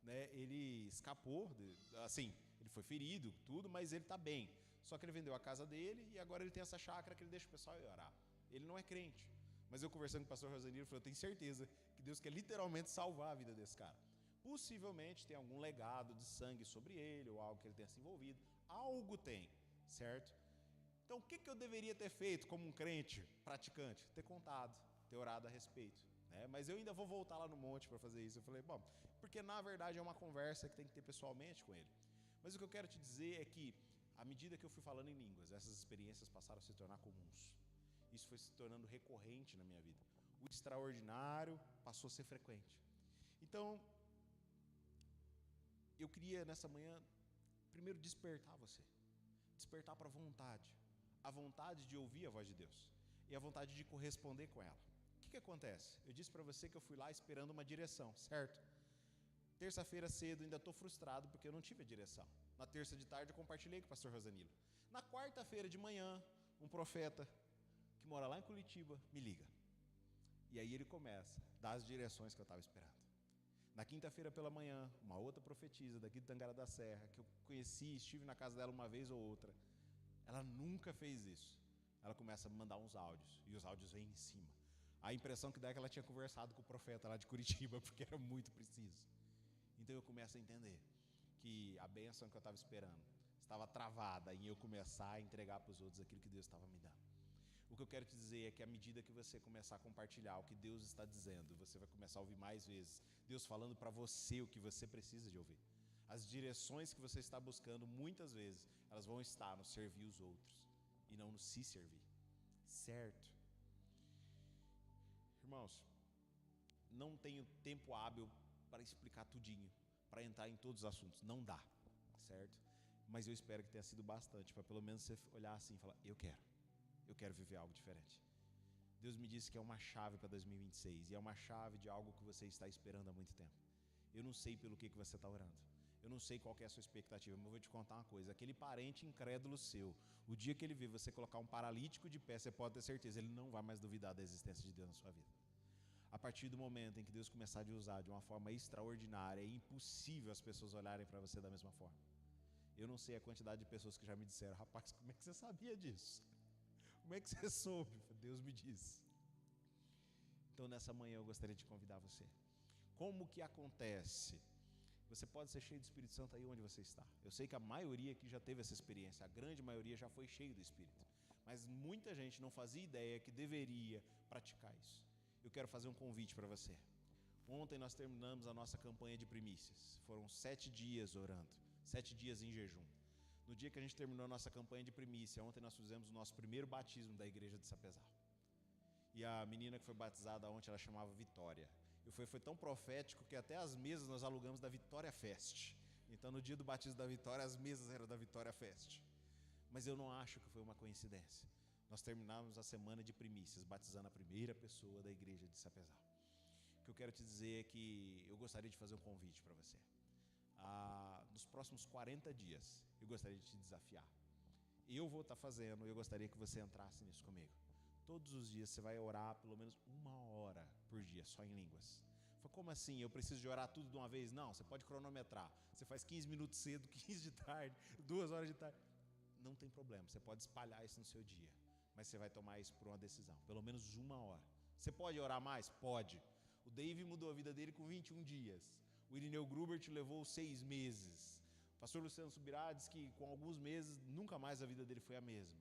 Né? Ele escapou, assim, ele foi ferido, tudo, mas ele está bem. Só que ele vendeu a casa dele e agora ele tem essa chácara que ele deixa o pessoal ir orar. Ele não é crente. Mas eu conversando com o pastor Rosanilo, eu falei, eu tenho certeza que Deus quer literalmente salvar a vida desse cara. Possivelmente tem algum legado de sangue sobre ele, ou algo que ele tenha se envolvido. Algo tem, certo? Então o que eu deveria ter feito como um crente praticante? Ter contado, ter orado a respeito. Né? Mas eu ainda vou voltar lá no monte para fazer isso. Eu falei, bom, porque na verdade é uma conversa que tem que ter pessoalmente com ele. Mas o que eu quero te dizer é que, à medida que eu fui falando em línguas, essas experiências passaram a se tornar comuns. Isso foi se tornando recorrente na minha vida. O extraordinário passou a ser frequente. Então, eu queria nessa manhã, primeiro despertar você. Despertar para a vontade de ouvir a voz de Deus e a vontade de corresponder com ela. O que acontece? Eu disse para você que eu fui lá esperando uma direção, certo? Terça-feira cedo ainda estou frustrado porque eu não tive a direção. Na terça de tarde eu compartilhei com o pastor Rosanilo. Na quarta-feira de manhã, um profeta que mora lá em Curitiba me liga. E aí ele começa a dar as direções que eu estava esperando. Na quinta-feira pela manhã, uma outra profetisa daqui de Tangará da Serra, que eu conheci, estive na casa dela uma vez ou outra. Ela nunca fez isso. Ela começa a me mandar uns áudios, e os áudios vêm em cima. A impressão que dá é que ela tinha conversado com o profeta lá de Curitiba, porque era muito preciso. Então eu começo a entender que a bênção que eu estava esperando estava travada em eu começar a entregar para os outros aquilo que Deus estava me dando. O que eu quero te dizer é que à medida que você começar a compartilhar o que Deus está dizendo, você vai começar a ouvir mais vezes Deus falando para você o que você precisa de ouvir. As direções que você está buscando, muitas vezes, elas vão estar no servir os outros e não no se servir. Certo? Irmãos, não tenho tempo hábil para explicar tudinho, para entrar em todos os assuntos. Não dá, certo? Mas eu espero que tenha sido bastante, para pelo menos você olhar assim e falar, eu quero viver algo diferente. Deus me disse que é uma chave para 2026, e é uma chave de algo que você está esperando há muito tempo. Eu não sei pelo que você está orando, eu não sei qual que é a sua expectativa, mas eu vou te contar uma coisa, aquele parente incrédulo seu, o dia que ele vê você colocar um paralítico de pé, você pode ter certeza, ele não vai mais duvidar da existência de Deus na sua vida. A partir do momento em que Deus começar a te usar de uma forma extraordinária, é impossível as pessoas olharem para você da mesma forma. Eu não sei a quantidade de pessoas que já me disseram, rapaz, como é que você sabia disso? Como é que você soube? Deus me disse. Então nessa manhã eu gostaria de convidar você. Como que acontece? Você pode ser cheio do Espírito Santo aí onde você está. Eu sei que a maioria aqui já teve essa experiência, a grande maioria já foi cheio do Espírito. Mas muita gente não fazia ideia que deveria praticar isso. Eu quero fazer um convite para você. Ontem nós terminamos a nossa campanha de primícias. Foram 7 dias orando, 7 dias em jejum. No dia que a gente terminou a nossa campanha de primícia, ontem nós fizemos o nosso primeiro batismo da igreja de Sapezal. E a menina que foi batizada ontem, ela chamava Vitória. E foi tão profético que até as mesas nós alugamos da Vitória Fest. Então no dia do batismo da Vitória, as mesas eram da Vitória Fest. Mas eu não acho que foi uma coincidência. Nós terminamos a semana de primícias, batizando a primeira pessoa da igreja de Sapezal. O que eu quero te dizer é que eu gostaria de fazer um convite para você. Nos próximos 40 dias, eu gostaria de te desafiar. Eu vou estar fazendo, eu gostaria que você entrasse nisso comigo. Todos os dias você vai orar pelo menos 1 hora por dia, só em línguas. Como assim? Eu preciso de orar tudo de uma vez? Não, você pode cronometrar. Você faz 15 minutos cedo, 15 de tarde, 2 horas de tarde. Não tem problema, você pode espalhar isso no seu dia. Mas você vai tomar isso por uma decisão, pelo menos 1 hora. Você pode orar mais? Pode. O Dave mudou a vida dele com 21 dias. O Irineu Grubert levou 6 meses. O pastor Luciano Subirá diz que com alguns meses, nunca mais a vida dele foi a mesma.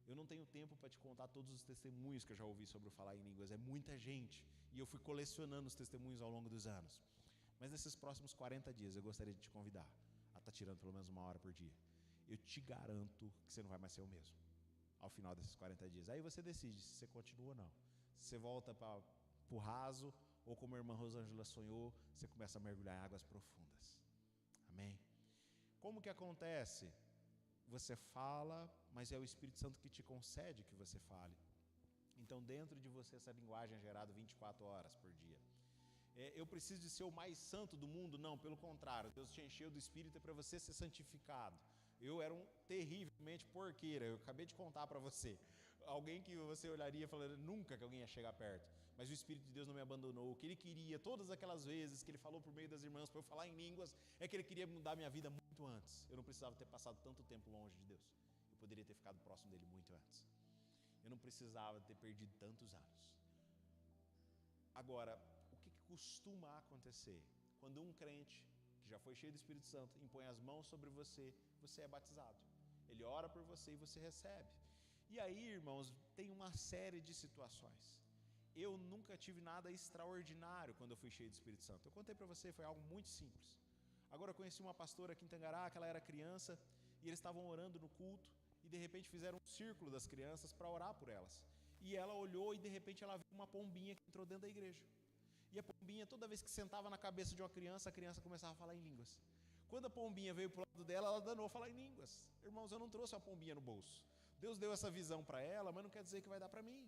Eu não tenho tempo para te contar todos os testemunhos que eu já ouvi sobre o falar em línguas. É muita gente. E eu fui colecionando os testemunhos ao longo dos anos. Mas nesses próximos 40 dias, eu gostaria de te convidar a estar tirando pelo menos 1 hora por dia. Eu te garanto que você não vai mais ser o mesmo ao final desses 40 dias. Aí você decide se você continua ou não. Se você volta para o raso, ou como a irmã Rosângela sonhou, você começa a mergulhar em águas profundas. Amém? Como que acontece? Você fala, mas é o Espírito Santo que te concede que você fale. Então dentro de você essa linguagem é gerada 24 horas por dia. Eu preciso de ser o mais santo do mundo? Não, pelo contrário, Deus te encheu do Espírito para você ser santificado. Eu era um terrivelmente porqueira, eu acabei de contar para você. Alguém que você olharia e falaria, nunca que alguém ia chegar perto. Mas o Espírito de Deus não me abandonou. O que Ele queria, todas aquelas vezes que Ele falou por meio das irmãs para eu falar em línguas, é que Ele queria mudar minha vida muito antes. Eu não precisava ter passado tanto tempo longe de Deus. Eu poderia ter ficado próximo dEle muito antes. Eu não precisava ter perdido tantos anos. Agora, o que costuma acontecer? Quando um crente, que já foi cheio do Espírito Santo, impõe as mãos sobre você, você é batizado. Ele ora por você e você recebe. E aí, irmãos, tem uma série de situações. Eu nunca tive nada extraordinário quando eu fui cheio do Espírito Santo. Eu contei para você, foi algo muito simples. Agora eu conheci uma pastora aqui em Tangará, que ela era criança, e eles estavam orando no culto, e de repente fizeram um círculo das crianças para orar por elas. E ela olhou e de repente ela viu uma pombinha que entrou dentro da igreja. E a pombinha, toda vez que sentava na cabeça de uma criança, a criança começava a falar em línguas. Quando a pombinha veio para o lado dela, ela danou a falar em línguas. Irmãos, eu não trouxe uma pombinha no bolso. Deus deu essa visão para ela, mas não quer dizer que vai dar para mim.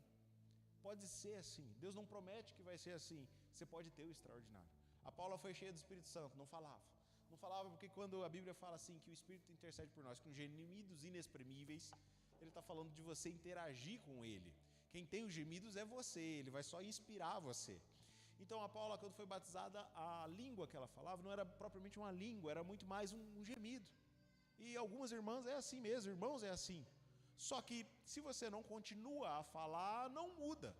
Pode ser assim. Deus não promete que vai ser assim. Você pode ter o extraordinário. A Paula foi cheia do Espírito Santo, não falava. Não falava porque quando a Bíblia fala assim, que o Espírito intercede por nós com gemidos inexprimíveis, ele está falando de você interagir com ele. Quem tem os gemidos é você, ele vai só inspirar você. Então a Paula, quando foi batizada, a língua que ela falava não era propriamente uma língua, era muito mais um gemido. E algumas irmãs é assim mesmo, irmãos é assim. Só que se você não continua a falar, não muda.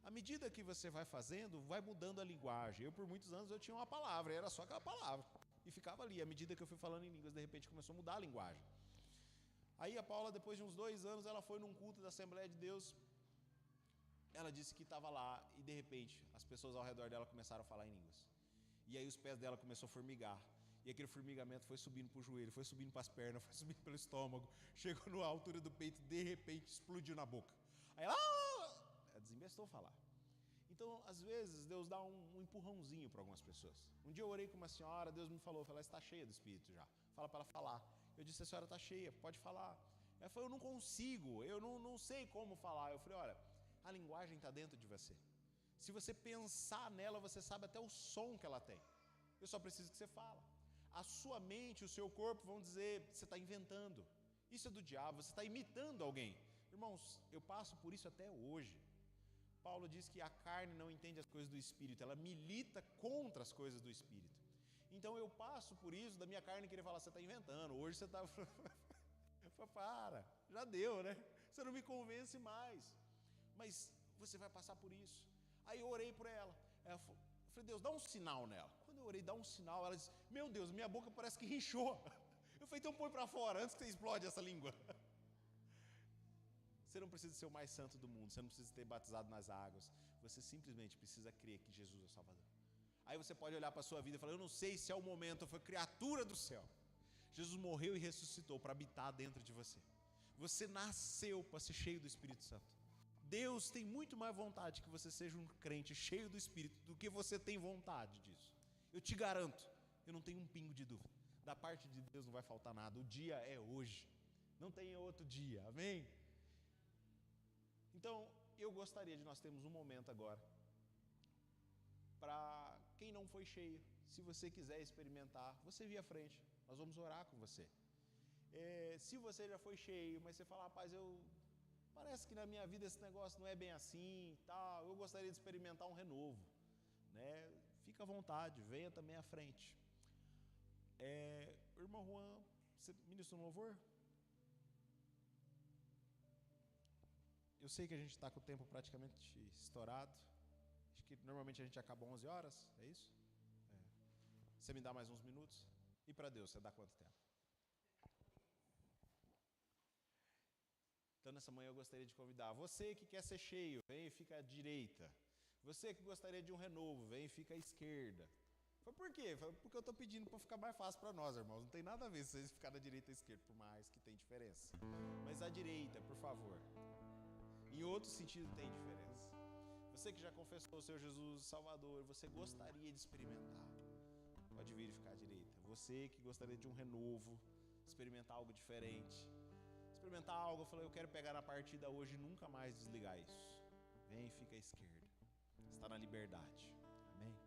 À medida que você vai fazendo, vai mudando a linguagem. Eu por muitos anos eu tinha uma palavra, era só aquela palavra. E ficava ali, à medida que eu fui falando em línguas, de repente começou a mudar a linguagem. Aí a Paula, depois de uns 2 anos, ela foi num culto da Assembleia de Deus. Ela disse que estava lá e de repente as pessoas ao redor dela começaram a falar em línguas. E aí os pés dela começaram a formigar. E aquele formigamento foi subindo para o joelho, foi subindo para as pernas, foi subindo pelo estômago. Chegou na altura do peito, de repente explodiu na boca. Aí ela desembestou falar. Então, às vezes, Deus dá um empurrãozinho para algumas pessoas. Um dia eu orei com uma senhora, Deus me falou, ela está cheia do Espírito já. Fala para ela falar. Eu disse, a senhora está cheia, pode falar. Ela falou, eu não consigo, eu não sei como falar. Eu falei, olha, a linguagem está dentro de você. Se você pensar nela, você sabe até o som que ela tem. Eu só preciso que você fala. A sua mente, o seu corpo vão dizer, você está inventando. Isso é do diabo, você está imitando alguém. Irmãos, eu passo por isso até hoje. Paulo diz que a carne não entende as coisas do Espírito, ela milita contra as coisas do Espírito. Então eu passo por isso, da minha carne querer falar, você está inventando, hoje você está... Para, já deu, né? Você não me convence mais. Mas você vai passar por isso. Aí eu orei por ela. Eu falei, Deus, dá um sinal nela. Quando eu orei, dá um sinal, ela disse, meu Deus, minha boca parece que inchou. Eu falei, então põe para fora, antes que você explode essa língua. Você não precisa ser o mais santo do mundo, você não precisa ter batizado nas águas, você simplesmente precisa crer que Jesus é o Salvador. Aí você pode olhar para a sua vida e falar, eu não sei se é o momento, eu fui criatura do céu. Jesus morreu e ressuscitou para habitar dentro de você. Você nasceu para ser cheio do Espírito Santo. Deus tem muito mais vontade que você seja um crente cheio do Espírito do que você tem vontade disso. Eu te garanto, eu não tenho um pingo de dúvida. Da parte de Deus não vai faltar nada, o dia é hoje. Não tem outro dia, amém? Então, eu gostaria de nós termos um momento agora para quem não foi cheio, se você quiser experimentar, você vir à frente, nós vamos orar com você. Se você já foi cheio, mas você fala, rapaz, parece que na minha vida esse negócio não é bem assim, tal, eu gostaria de experimentar um renovo, né? Fica à vontade, venha também à frente. Irmão Juan, você ministra um louvor? Eu sei que a gente está com o tempo praticamente estourado. Acho que normalmente a gente acaba 11 horas, é isso? Você me dá mais uns minutos? E para Deus, você dá quanto tempo? Então nessa manhã eu gostaria de convidar você que quer ser cheio, vem e fica à direita. Você que gostaria de um renovo, vem e fica à esquerda. Foi por quê? Foi porque eu estou pedindo para ficar mais fácil para nós, irmãos. Não tem nada a ver se vocês ficarem da direita ou à esquerda, por mais que tem diferença. Mas à direita, por favor. Em outro sentido tem diferença. Você que já confessou o seu Jesus Salvador, você gostaria de experimentar, pode vir e ficar à direita. Você que gostaria de um renovo, experimentar algo diferente, experimentar algo, eu falei, eu quero pegar na partida hoje e nunca mais desligar isso. Vem e fica à esquerda. Está na liberdade. Amém?